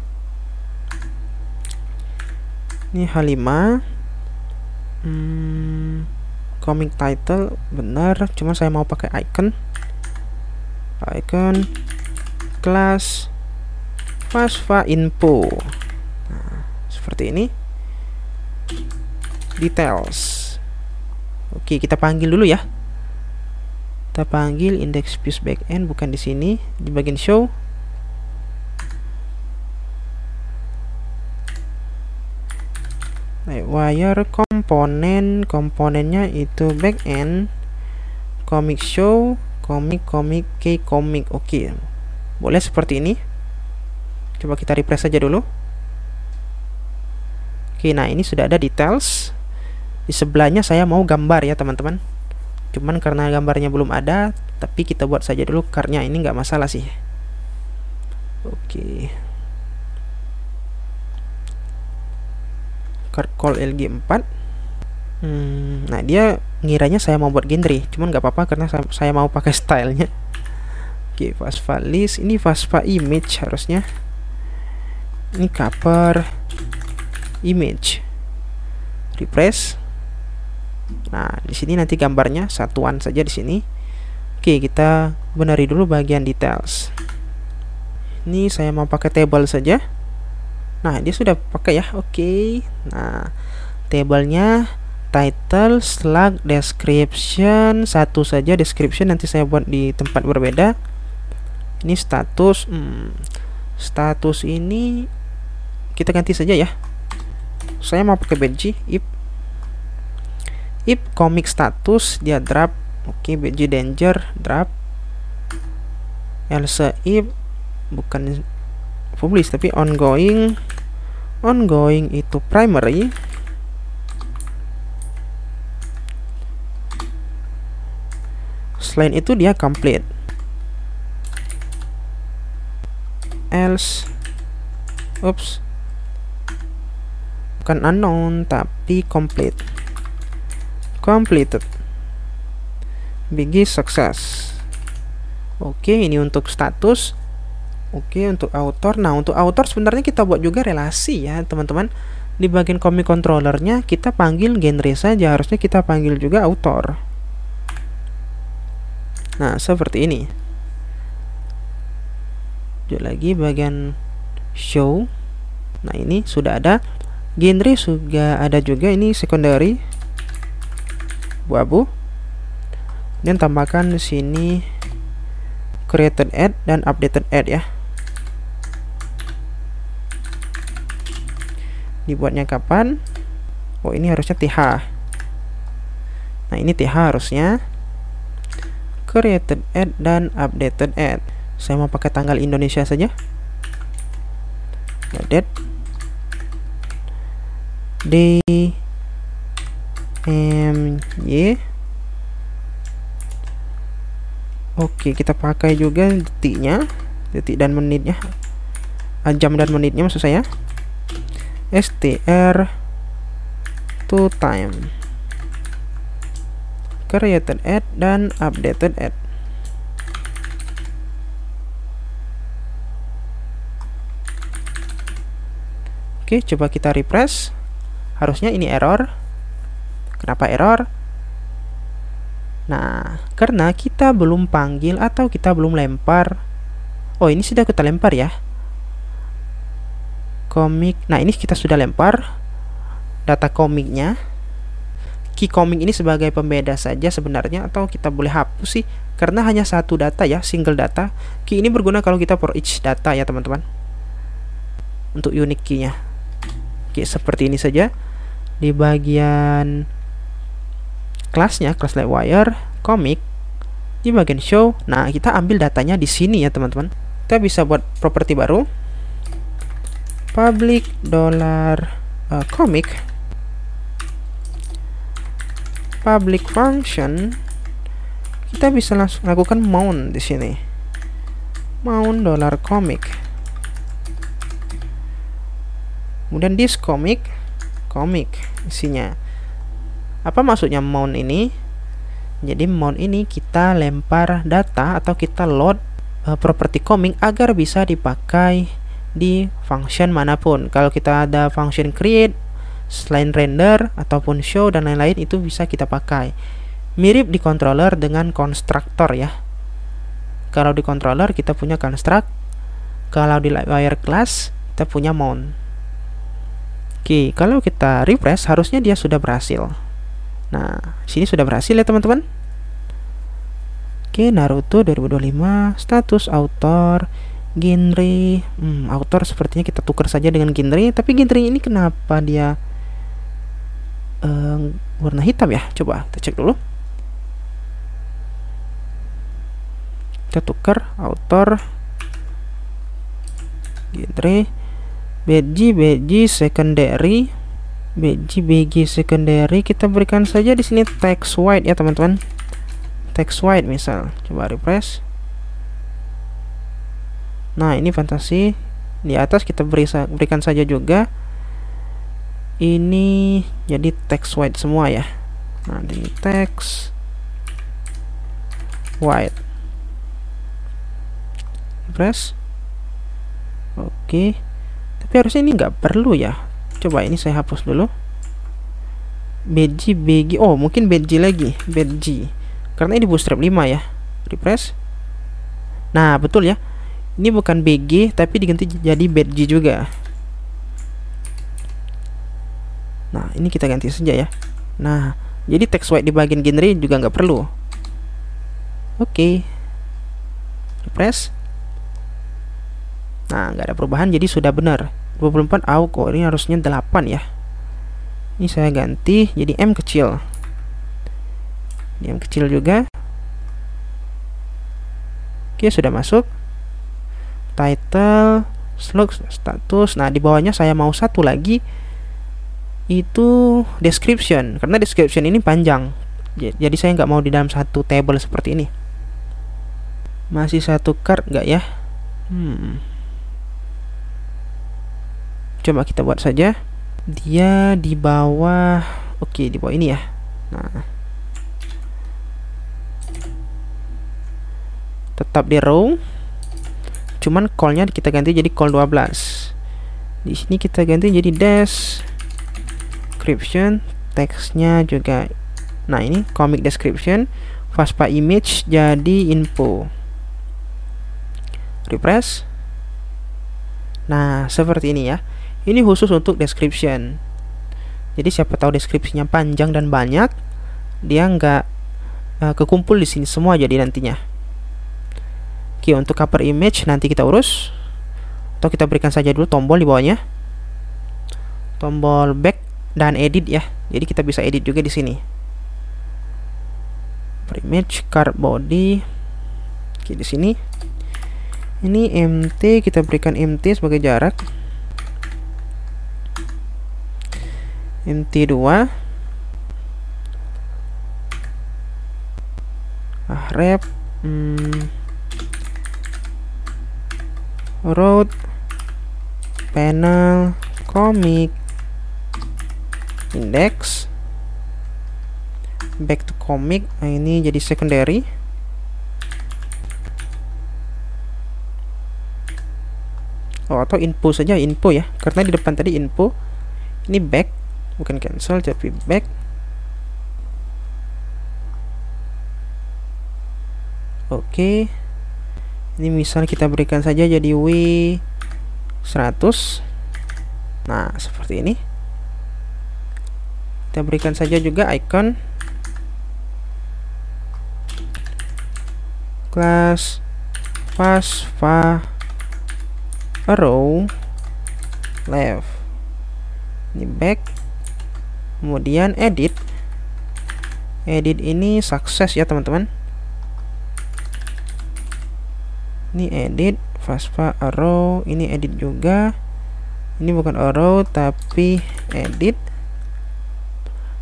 Ini H5. Comic title benar, cuma saya mau pakai icon. Kelas FASFA info. Nah, seperti ini. Details. Oke, kita panggil dulu ya. Kita panggil index views backend, bukan di sini, di bagian show. Wire komponennya itu backend, comic show, komik komik. Oke, boleh seperti ini. Coba kita refresh saja dulu. Oke, nah ini sudah ada details. Di sebelahnya saya mau gambar ya teman-teman. Cuman karena gambarnya belum ada, tapi kita buat saja dulu cardnya, ini nggak masalah sih. Oke, card call LG 4. Nah, dia ngiranya saya mau buat genre, cuman nggak apa-apa karena saya mau pakai stylenya. Oke, FASFA list, ini FASFA image harusnya. Ini cover image. Refresh. Nah, di sini nanti gambarnya satuan saja di sini. Oke, kita benari dulu bagian details. Ini saya mau pakai table saja. Nah, dia sudah pakai ya. Oke. Nah, tablenya title, slug, description, satu saja description, nanti saya buat di tempat berbeda. Ini status. Status ini kita ganti saja ya. Saya mau pakai BG if comic status dia drop. Oke, BG danger drop. Else if bukan publish tapi ongoing itu primary. Selain itu dia complete. Else, oops, bukan unknown tapi complete. Completed. Biggie success. Oke, ini untuk status. Oke, untuk author. Nah, untuk author sebenarnya kita buat juga relasi ya, teman-teman. Di bagian comic controllernya kita panggil genre saja, harusnya kita panggil juga author. Nah, seperti ini. Lanjut lagi bagian show. Nah, ini sudah ada. Genre juga ada juga, ini secondary. Abu-abu. Dan tambahkan di sini created ad dan updated ad ya. Dibuatnya kapan? Oh, ini harusnya TH. Nah, ini TH harusnya. Created ad dan updated ad. Saya mau pakai tanggal Indonesia saja. Date DMY. Oke, kita pakai juga detiknya, detik dan menitnya, jam dan menitnya maksud saya. str to time, created ad dan updated ad. Oke, coba kita refresh. Harusnya ini error. Kenapa error? Nah, karena kita belum panggil atau kita belum lempar. Oh, ini sudah kita lempar ya. Komik. Nah, ini kita sudah lempar data komiknya. Key komik ini sebagai pembeda saja sebenarnya, atau kita boleh hapus sih, karena hanya satu data ya, single data. Key ini berguna kalau kita for each data ya, teman-teman. Untuk unique key-nya. Oke, seperti ini saja. Di bagian kelasnya, kelas Livewire, komik, di bagian show. Nah, kita ambil datanya di sini ya, teman-teman. Kita bisa buat properti baru. Public $comic public function. Kita bisa langsung lakukan mount di sini. Mount $comic. Kemudian this comic isinya. Apa maksudnya mount ini? Jadi mount ini kita lempar data atau kita load properti comic agar bisa dipakai di function manapun. Kalau kita ada function create selain render ataupun show dan lain-lain, itu bisa kita pakai. Mirip di controller dengan constructor ya. Kalau di controller kita punya construct, kalau di Livewire class kita punya mount. Oke, kalau kita refresh harusnya dia sudah berhasil. Nah, sini sudah berhasil ya, teman-teman. Oke, Naruto 2025, status author, genre, author sepertinya kita tukar saja dengan genre. Tapi genre ini kenapa dia warna hitam ya? Coba kita cek dulu. Kita tukar author, genre, BG secondary, BG secondary. Kita berikan saja di sini text white ya, teman-teman. Text white misal. Coba refresh. Nah, ini fantasi. Di atas kita berikan saja juga. Ini jadi text white semua ya. Nah, ini text white. Press. Oke. Tapi harusnya ini nggak perlu ya. Coba ini saya hapus dulu. BG. Oh, mungkin BG lagi. BG. Karena ini bootstrap 5 ya. Refresh. Nah, betul ya. Ini bukan BG tapi diganti jadi BG juga. Nah, ini kita ganti saja ya. Nah, jadi text white di bagian genre juga nggak perlu. Oke. Refresh. Nah, nggak ada perubahan, jadi sudah benar. 24 AUK. Oh, ini harusnya 8 ya. Ini saya ganti jadi M kecil. Ini M kecil juga. Oke, sudah masuk. Title, slug, status. Nah, di bawahnya saya mau satu lagi, itu description, karena description ini panjang. Jadi saya nggak mau di dalam satu table seperti ini. Masih satu card nggak ya? Coba kita buat saja. dia di bawah, oke, di bawah ini ya. Nah, tetap di row, cuman call-nya kita ganti jadi call 12. Di sini kita ganti jadi description, teksnya juga. Nah, ini comic description, FASPA image jadi info. Refresh. Nah, seperti ini ya. Ini khusus untuk description. Jadi siapa tahu deskripsinya panjang dan banyak, dia nggak kekumpul di sini semua jadi nantinya. Oke, untuk cover image nanti kita urus. Atau kita berikan saja dulu tombol di bawahnya. Tombol back dan edit ya. Jadi kita bisa edit juga di sini. Cover image, card body. Oke, di sini. Ini MT, kita berikan MT sebagai jarak. MT2 rep road panel comic index back to comic. Nah, ini jadi secondary. Atau info saja, info ya, karena di depan tadi info. Ini back, bukan cancel tapi back. Oke, ini misal kita berikan saja jadi W100. Nah, seperti ini. Kita berikan saja juga icon class FASPA arrow left. Ini back, kemudian edit. Edit ini sukses ya teman-teman. Ini edit FASPA arrow, ini edit juga. Ini bukan arrow tapi edit.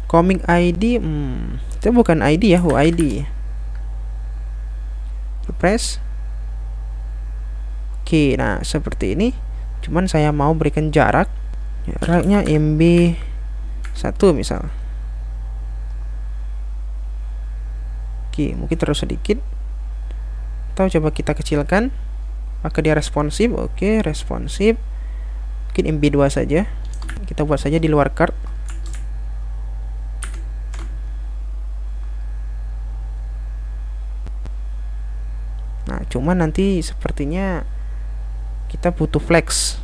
Comic ID, itu bukan ID ya, UID. Press. Oke, nah seperti ini. Cuman saya mau berikan jaraknya MB 1 misal. Oke, mungkin terus sedikit. Atau coba kita kecilkan. Maka dia responsif. Oke, responsif. Mungkin MB2 saja. Kita buat saja di luar card. Nah, cuman nanti sepertinya kita butuh flex.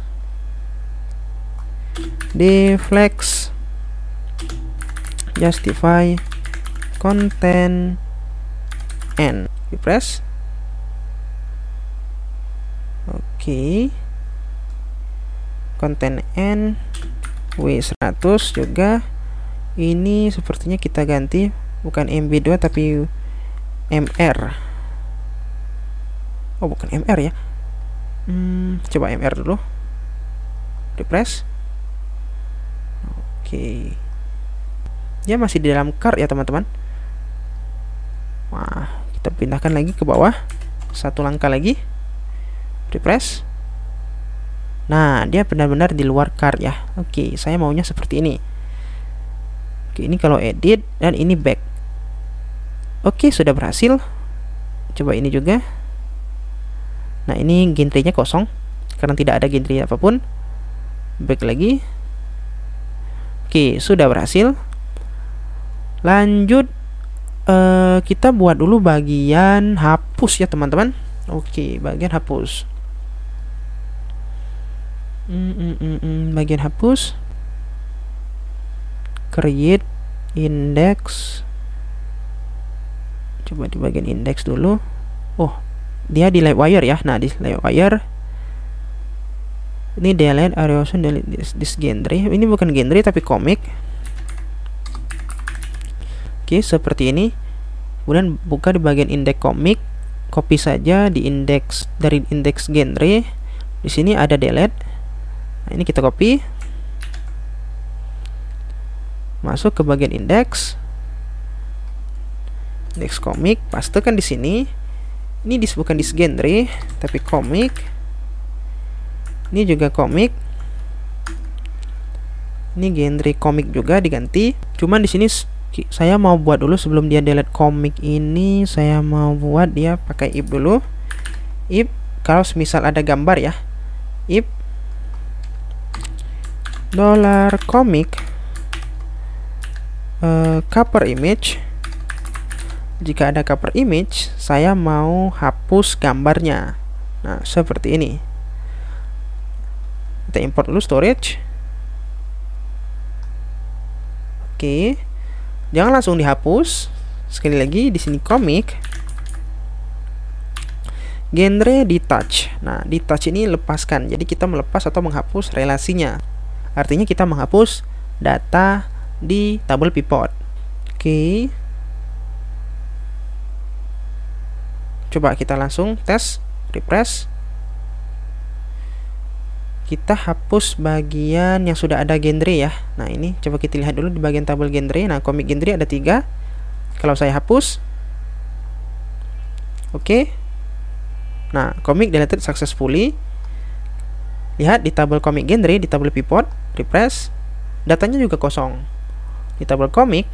Di flex justify content n. Press. Oke. Content n W100 juga. Ini sepertinya kita ganti bukan MB2 tapi MR. Oh, bukan MR ya. Coba MR dulu. Refresh. Oke. Dia masih di dalam card ya teman-teman. Wah, kita pindahkan lagi ke bawah. Satu langkah lagi. Refresh. Nah, dia benar-benar di luar card ya. Oke, saya maunya seperti ini. Oke, ini kalau edit dan ini back. Oke, sudah berhasil. Coba ini juga. Nah, ini genre-nya kosong karena tidak ada genre apapun. Back lagi. Oke, sudah berhasil. Lanjut, kita buat dulu bagian hapus ya teman-teman. Oke, bagian hapus. Bagian hapus. Create index. Coba di bagian index dulu. Oh, dia di Livewire ya. Nah, di Livewire ini delete Arioson, delete this genre. Ini bukan genre tapi komik. Oke, seperti ini. Kemudian buka di bagian indeks komik, copy saja di indeks dari indeks genre. Di sini ada delete. Nah, ini kita copy. Masuk ke bagian indeks. Indeks komik, pastekan di sini. Ini bukan dis genre tapi komik. Ini juga komik. Ini genre komik juga diganti. Cuman di sini saya mau buat dulu sebelum dia delete komik ini, saya mau buat dia pakai if dulu. If kalau misal ada gambar ya, if $comic cover image. Jika ada cover image, saya mau hapus gambarnya. Nah, seperti ini. Kita import dulu storage. Oke. Jangan langsung dihapus. Sekali lagi di sini komik. Genre detach. Nah, detach ini lepaskan. Jadi kita melepas atau menghapus relasinya. Artinya kita menghapus data di tabel pivot. Oke. Coba kita langsung tes, refresh. Kita hapus bagian yang sudah ada genre ya. Nah, ini coba kita lihat dulu di bagian tabel genre. Nah, komik genre ada 3. Kalau saya hapus, oke. Nah, komik deleted successfully. Lihat di tabel komik genre, di tabel pivot, refresh, datanya juga kosong. Di tabel komik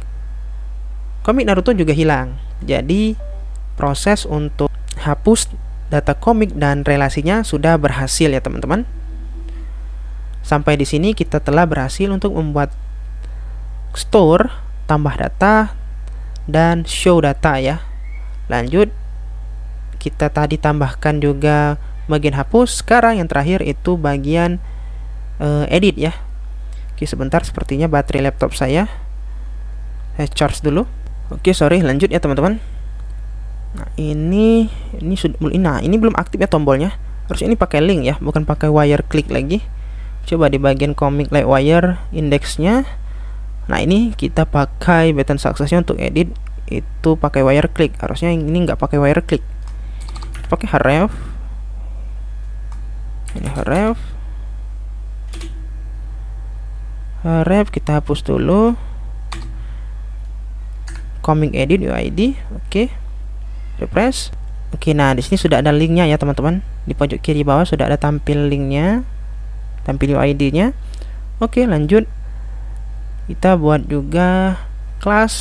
Naruto juga hilang. Jadi proses untuk hapus data komik dan relasinya sudah berhasil ya teman-teman. Sampai di sini kita telah berhasil untuk membuat store, tambah data, dan show data ya. Lanjut, kita tadi tambahkan juga bagian hapus. Sekarang yang terakhir itu bagian edit ya. Oke, sebentar, sepertinya baterai laptop saya charge dulu. Oke, sorry, lanjut ya teman-teman. Nah, ini sudah, nah ini belum aktif ya tombolnya. Harusnya ini pakai link ya, bukan pakai wire click lagi. Coba di bagian comic light wire indeksnya. Nah, ini kita pakai button suksesnya untuk edit itu pakai wire click. Harusnya ini nggak pakai wire click. Pakai href. Ini href. Href kita hapus dulu. Comic edit UID. Oke. Refresh. Oke, nah di sini sudah ada linknya ya teman-teman. Di pojok kiri bawah sudah ada tampil linknya, tampil UID-nya. Oke, lanjut. Kita buat juga kelas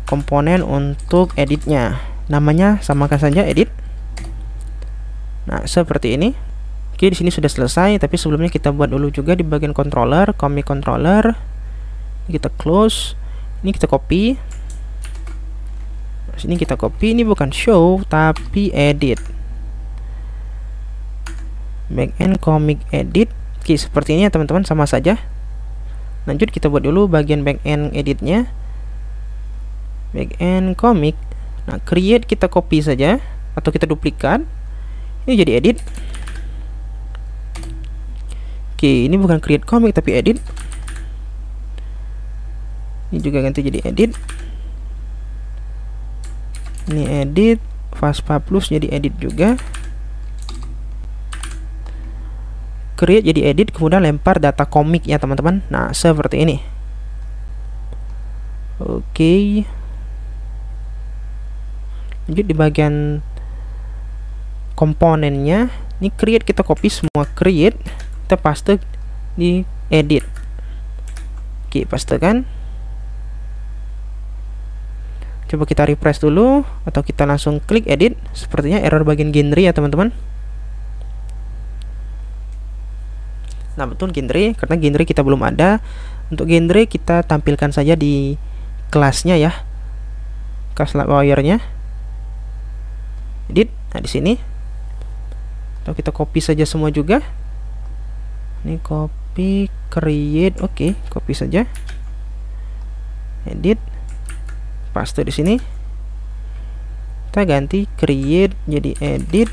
komponen untuk editnya. Namanya samakan saja edit. Nah, seperti ini. Oke, di sini sudah selesai. Tapi sebelumnya kita buat dulu juga di bagian controller, comic controller. Ini kita close. Ini kita copy. Sini kita copy, ini bukan show tapi edit. Backend comic edit. Oke, seperti ini ya teman-teman, sama saja. Lanjut kita buat dulu bagian backend editnya. Backend comic. Nah, create kita copy saja atau kita duplikat. Ini jadi edit. Oke, ini bukan create comic tapi edit. Ini juga ganti jadi edit. Ini edit, Vaspa Plus jadi edit juga. Create jadi edit, kemudian lempar data komik ya teman-teman. Nah, seperti ini. Oke. Lanjut di bagian komponennya. Ini create kita copy semua create, kita paste di edit. Oke, pastekan. Coba kita refresh dulu atau kita langsung klik edit. Sepertinya error bagian genre ya teman-teman. Nah, betul genre, karena genre kita belum ada. Untuk genre kita tampilkan saja di kelasnya ya. Kelas wire-nya. Edit. Nah, di sini. Atau kita copy saja semua juga. Ini copy, create, oke, copy saja. Edit. Paste di sini. Kita ganti create jadi edit.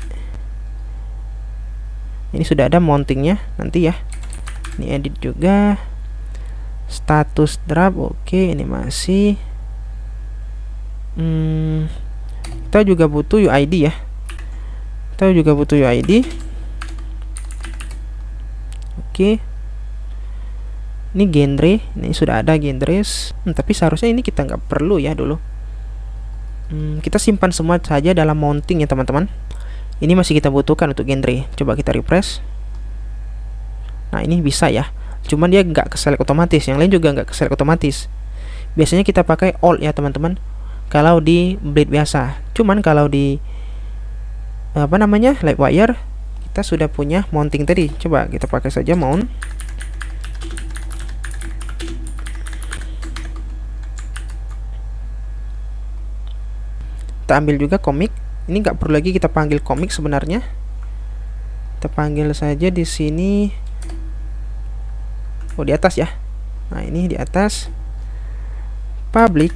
Ini sudah ada mountingnya nanti ya. Ini edit juga. Status draft, oke, ini masih. Kita juga butuh UID ya. Kita juga butuh UID. Oke. Ini genre, ini sudah ada genres. Tapi seharusnya ini kita nggak perlu ya dulu. Kita simpan semua saja dalam mounting ya teman-teman. Ini masih kita butuhkan untuk genre. Coba kita refresh. Nah, ini bisa ya, cuman dia nggak ke-select otomatis, yang lain juga nggak ke-select otomatis. Biasanya kita pakai Alt ya teman-teman kalau di Blade biasa. Cuman kalau di Livewire, kita sudah punya mounting tadi. Coba kita pakai saja mount. Kita ambil juga komik. Ini nggak perlu lagi kita panggil komik sebenarnya. Kita panggil saja di sini. Oh, di atas ya. Nah, ini di atas public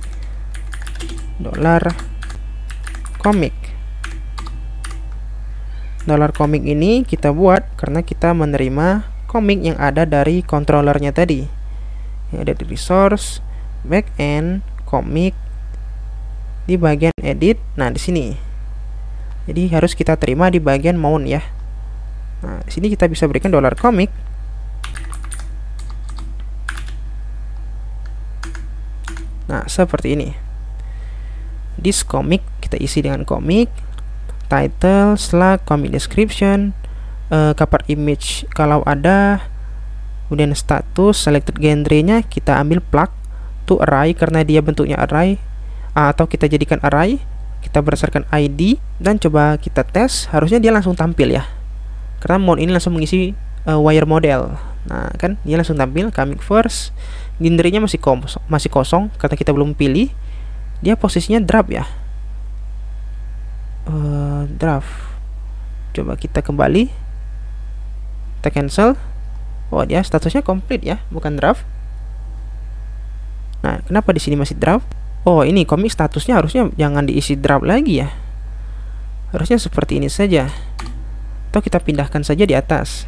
$komik. $komik ini kita buat karena kita menerima komik yang ada dari controllernya tadi. Yang ada di resource, backend, komik, di bagian edit. Nah, di sini. Jadi harus kita terima di bagian mount ya. Nah, di sini kita bisa berikan $komik. Nah, seperti ini. This comic kita isi dengan komik, title, slug, comic description, cover image kalau ada, kemudian status, selected genre-nya kita ambil plug to array karena dia bentuknya array, atau kita jadikan array, kita berdasarkan ID dan coba kita tes, harusnya dia langsung tampil ya. Karena mode ini langsung mengisi wire model. Nah, kan dia langsung tampil comic first. Genrenya masih kosong karena kita belum pilih. Dia posisinya draft ya. Draft. Coba kita kembali. Kita cancel. Oh, dia statusnya complete ya, bukan draft. Nah, kenapa di sini masih draft? Oh, ini komik statusnya harusnya jangan diisi draft lagi ya. Harusnya seperti ini saja. Atau kita pindahkan saja di atas.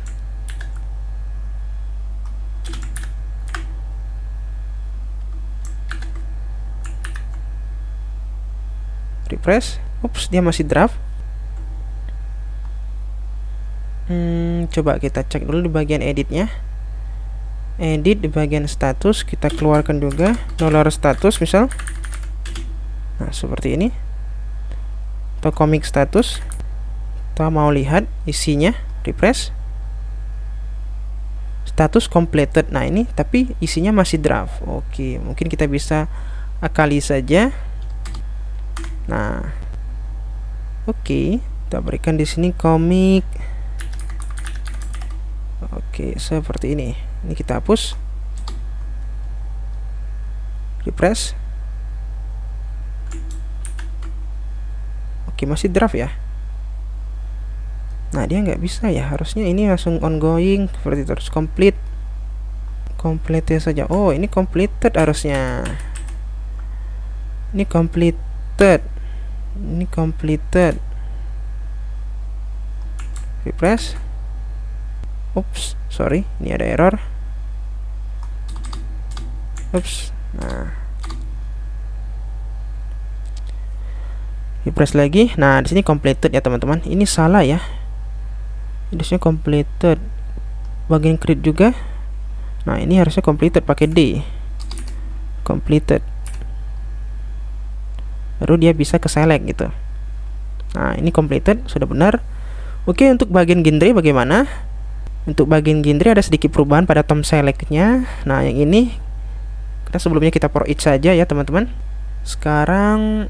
Refresh. Ups, dia masih draft. Coba kita cek dulu di bagian editnya. Edit di bagian status, kita keluarkan juga $status misal. Nah, seperti ini. Atau komik status. Kita mau lihat isinya, refresh. Status completed. Nah, ini tapi isinya masih draft. Oke, mungkin kita bisa akali saja. Nah, oke, kita berikan di sini komik. Oke, seperti ini. Ini kita hapus. Refresh. Oke, masih draft ya. Nah, dia nggak bisa ya. Harusnya ini langsung ongoing seperti terus complete. Complete saja. Oh, ini completed harusnya. Ini completed. Ini completed. Refresh. Oops, sorry, ini ada error. Oops. Nah, refresh lagi. Nah, di sini completed ya teman-teman. Ini salah ya. Ini harusnya completed. Bagian create juga. Nah, ini harusnya completed pakai D. Completed. Baru dia bisa ke select gitu. Nah, ini completed, sudah benar. Oke, untuk bagian genre bagaimana? Untuk bagian genre ada sedikit perubahan pada tom select-nya. Nah, yang ini karena sebelumnya kita for each saja ya teman-teman. Sekarang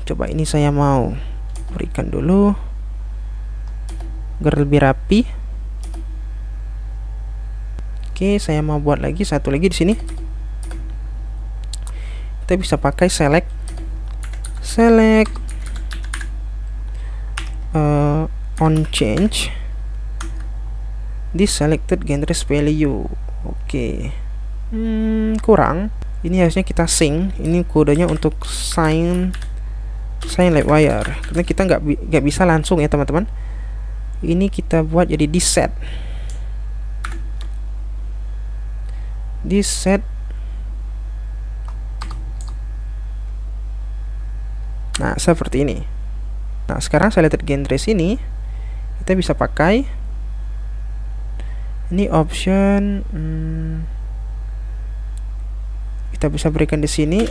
coba ini saya mau berikan dulu agar lebih rapi. Oke, saya mau buat lagi satu lagi di sini. Kita bisa pakai select on change this selected genres value. Oke. Kurang. Ini harusnya kita sync. Ini kodenya untuk sign Livewire. Karena kita nggak bisa langsung ya teman-teman. Ini kita buat jadi this set. Nah, seperti ini. Nah, sekarang selected genres ini kita bisa pakai ini option. Kita bisa berikan di sini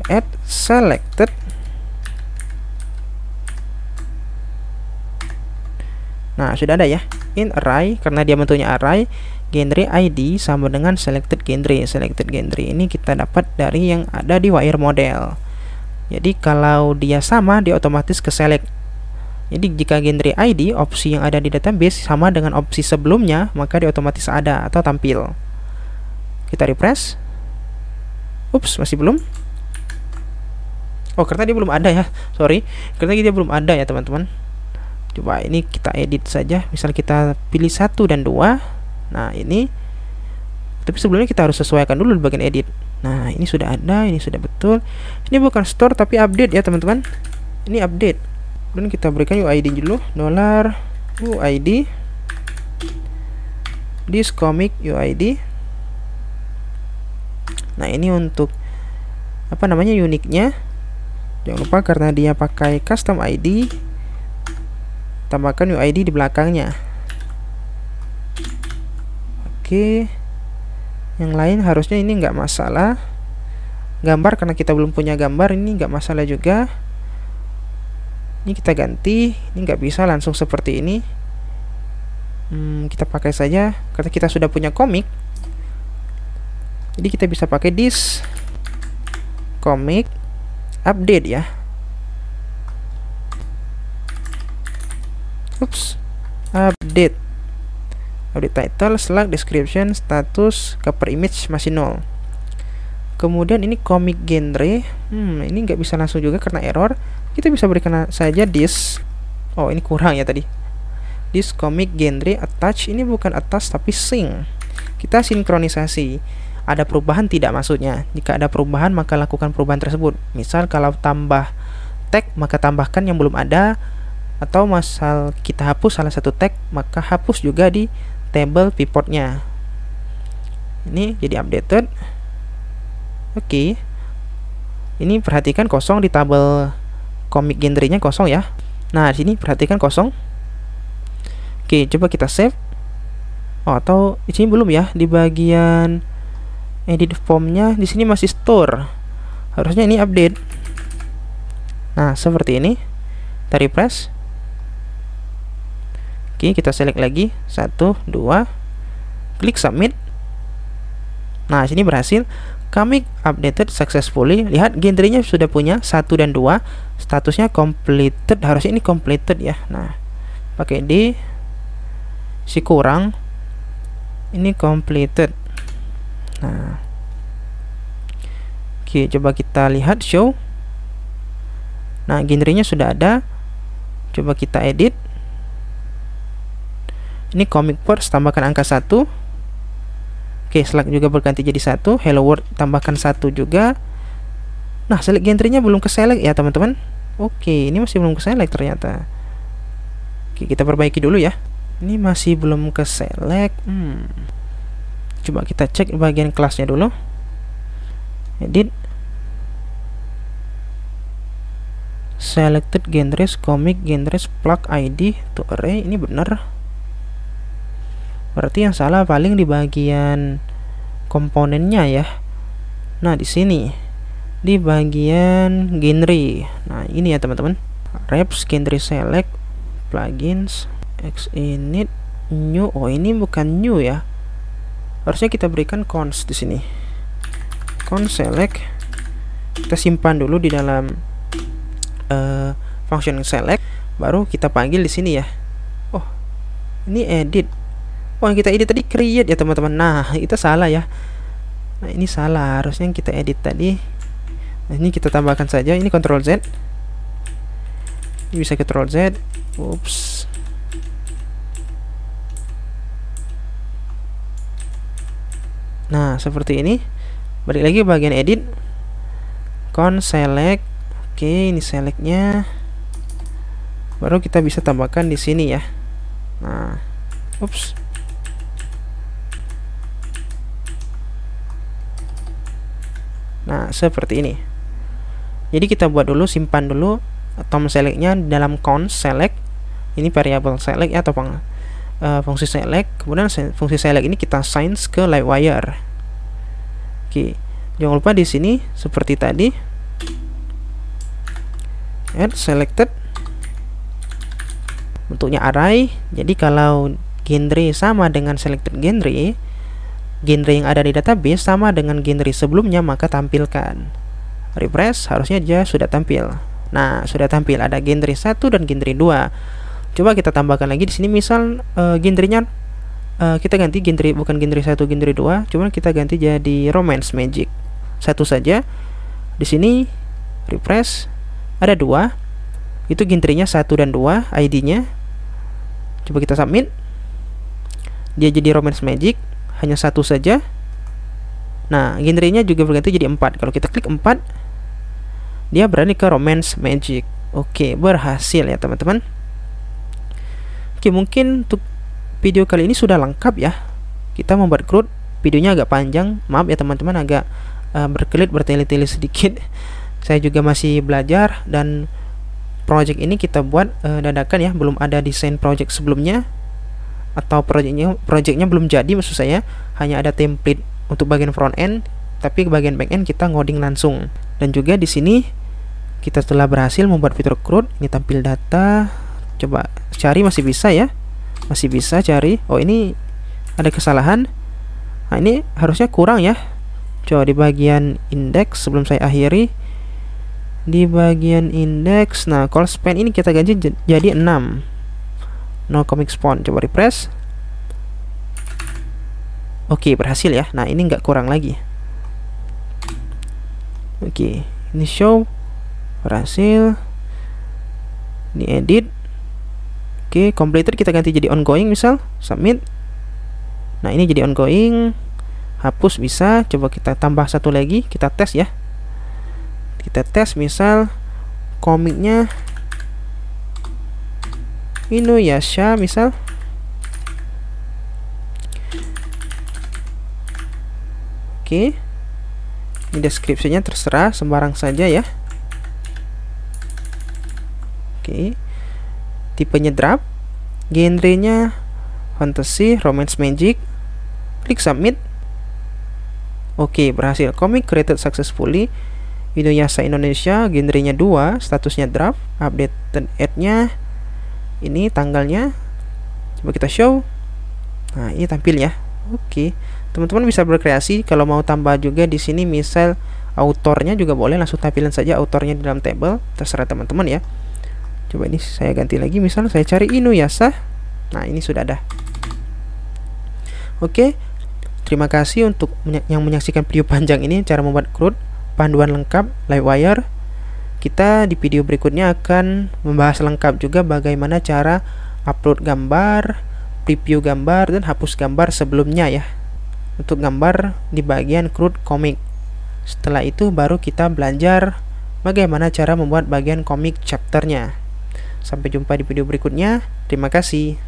add selected. Nah, sudah ada ya. in array, karena dia bentuknya array, genre ID sama dengan selected genre. Selected genre ini kita dapat dari yang ada di wire model. Jadi kalau dia sama, dia otomatis ke select. Jadi jika genre ID, opsi yang ada di database sama dengan opsi sebelumnya, maka dia otomatis ada atau tampil. Kita refresh. Ups, masih belum. Oh, karena dia belum ada ya. Sorry, karena dia belum ada ya teman-teman. Coba ini kita edit saja. Misal kita pilih 1 dan 2. Nah, ini. Tapi sebelumnya kita harus sesuaikan dulu di bagian edit. Nah, ini sudah ada, ini sudah betul. Ini bukan store tapi update ya teman-teman. Ini update. Dan kita berikan UID dulu, $UID this comic UID. Nah, ini untuk apa namanya, uniknya. Jangan lupa karena dia pakai custom ID, tambahkan UID di belakangnya. Oke, yang lain harusnya ini nggak masalah. Gambar, karena kita belum punya gambar, ini nggak masalah juga. Ini kita ganti, ini nggak bisa langsung seperti ini. Kita pakai saja karena kita sudah punya komik. Jadi kita bisa pakai this comic update ya. Oops, update title, slug, description, status, cover image masih 0. Kemudian ini comic genre, ini nggak bisa langsung juga karena error. Kita bisa berikan saja this. Oh, ini kurang ya tadi. This comic genre attach, ini bukan attach tapi sync. Kita sinkronisasi. Ada perubahan tidak maksudnya. Jika ada perubahan maka lakukan perubahan tersebut. Misal kalau tambah tag maka tambahkan yang belum ada, atau misal kita hapus salah satu tag maka hapus juga di table pivotnya. Ini jadi updated. Oke. Ini perhatikan kosong di tabel komik genrenya, kosong ya. Nah, di sini perhatikan kosong. Oke, coba kita save. Oh, atau di sini belum ya, di bagian edit formnya di sini masih store. Harusnya ini update. Nah, seperti ini. Kita refresh. Oke, kita select lagi 1, 2. Klik submit. Nah, sini berhasil. Comic updated successfully. Lihat genrenya sudah punya 1 dan 2. Statusnya completed. Harusnya ini completed ya. Nah, pakai D. Si kurang. Ini completed. Nah. Oke, coba kita lihat show. Nah, genrenya sudah ada. Coba kita edit. Ini comic first, tambahkan angka 1. Oke, slug juga berganti jadi 1. Hello world tambahkan 1 juga. Nah, select genrenya belum ke select ya teman-teman. Oke, ini masih belum ke select ternyata. Oke, kita perbaiki dulu ya. Ini masih belum ke select. Coba kita cek bagian kelasnya dulu. Edit. Selected genres, comic genres, plug ID to array. Ini benar. Berarti yang salah paling di bagian komponennya ya. Nah, di sini di bagian genre. Nah, ini ya teman-teman. Reps, genre select, plugins, xinit, new. Oh, ini bukan new ya. Harusnya kita berikan cons di sini. Cons select. Kita simpan dulu di dalam function select, baru kita panggil di sini ya. Oh, ini edit. Oh, yang kita edit tadi create ya teman-teman. Nah, itu salah ya. Nah, ini salah. Harusnya yang kita edit tadi. Nah, ini kita tambahkan saja. Ini Ctrl Z. Ini bisa Ctrl Z. Ups. Nah, seperti ini. Balik lagi bagian edit. Cons select. Oke, ini selectnya. Baru kita bisa tambahkan di sini ya. Nah, ups. Nah, seperti ini. Jadi kita buat dulu, simpan dulu tom selectnya dalam cons select. Ini variable select ya, atau fungsi select. Kemudian fungsi select ini kita assign ke Livewire. Oke, jangan lupa di sini seperti tadi. Add selected. Bentuknya array. Jadi kalau genre sama dengan selected genre, genre yang ada di database sama dengan genre sebelumnya, maka tampilkan. Refresh, harusnya dia sudah tampil. Nah, sudah tampil ada genre 1 dan genre 2. Coba kita tambahkan lagi di sini, misal genrenya kita ganti genre, bukan genre 1, genre 2, cuma kita ganti jadi Romance Magic. Satu saja. Di sini refresh, ada 2. Itu genrenya 1 dan 2, ID-nya. Coba kita submit. Dia jadi Romance Magic, hanya 1 saja. Nah, genrenya juga berganti jadi 4. Kalau kita klik 4, dia beralih ke Romance Magic. Oke, berhasil ya teman-teman. Oke, mungkin untuk video kali ini sudah lengkap ya. Kita membuat CRUD, videonya agak panjang, maaf ya teman-teman, agak berkelit, bertele-tele sedikit. Saya juga masih belajar, dan project ini kita buat dadakan ya, belum ada desain project sebelumnya, atau projectnya belum jadi, maksud saya hanya ada template untuk bagian front end, tapi bagian back end kita ngoding langsung. Dan juga di sini kita telah berhasil membuat fitur CRUD. Ini tampil data, coba cari, masih bisa ya, masih bisa cari. Oh, ini ada kesalahan. Nah, ini harusnya kurang ya. Coba di bagian indeks, sebelum saya akhiri, di bagian indeks, nah call span ini kita ganti jadi 6, no comic font. Coba refresh. Oke, berhasil ya. Nah, ini nggak kurang lagi. Oke, ini show, berhasil. Ini edit. Oke, completed kita ganti jadi ongoing, misal submit. Nah, ini jadi ongoing. Hapus bisa. Coba kita tambah satu lagi, kita tes ya. Kita tes, misal komiknya Inuyasha, misal. Oke, ini deskripsinya terserah, sembarang saja ya. Oke, tipenya draft, genrenya fantasy, romance magic. Klik submit. Oke, berhasil. Comic created successfully. Inuyasha Indonesia, genrenya 2, statusnya draft, updated ad-nya ini, tanggalnya. Coba kita show. Nah, ini tampil ya. Oke, teman-teman bisa berkreasi. Kalau mau tambah juga di sini, misal autornya juga boleh, langsung tampilin saja autornya di dalam table, terserah teman-teman ya. Coba ini saya ganti lagi, misal saya cari Inuyasha. Nah, ini sudah ada. Oke, terima kasih untuk yang menyaksikan video panjang ini, cara membuat CRUD, panduan lengkap Livewire. Kita di video berikutnya akan membahas lengkap juga bagaimana cara upload gambar, preview gambar, dan hapus gambar sebelumnya ya, untuk gambar di bagian CRUD komik. Setelah itu baru kita belajar bagaimana cara membuat bagian komik chapternya. Sampai jumpa di video berikutnya. Terima kasih.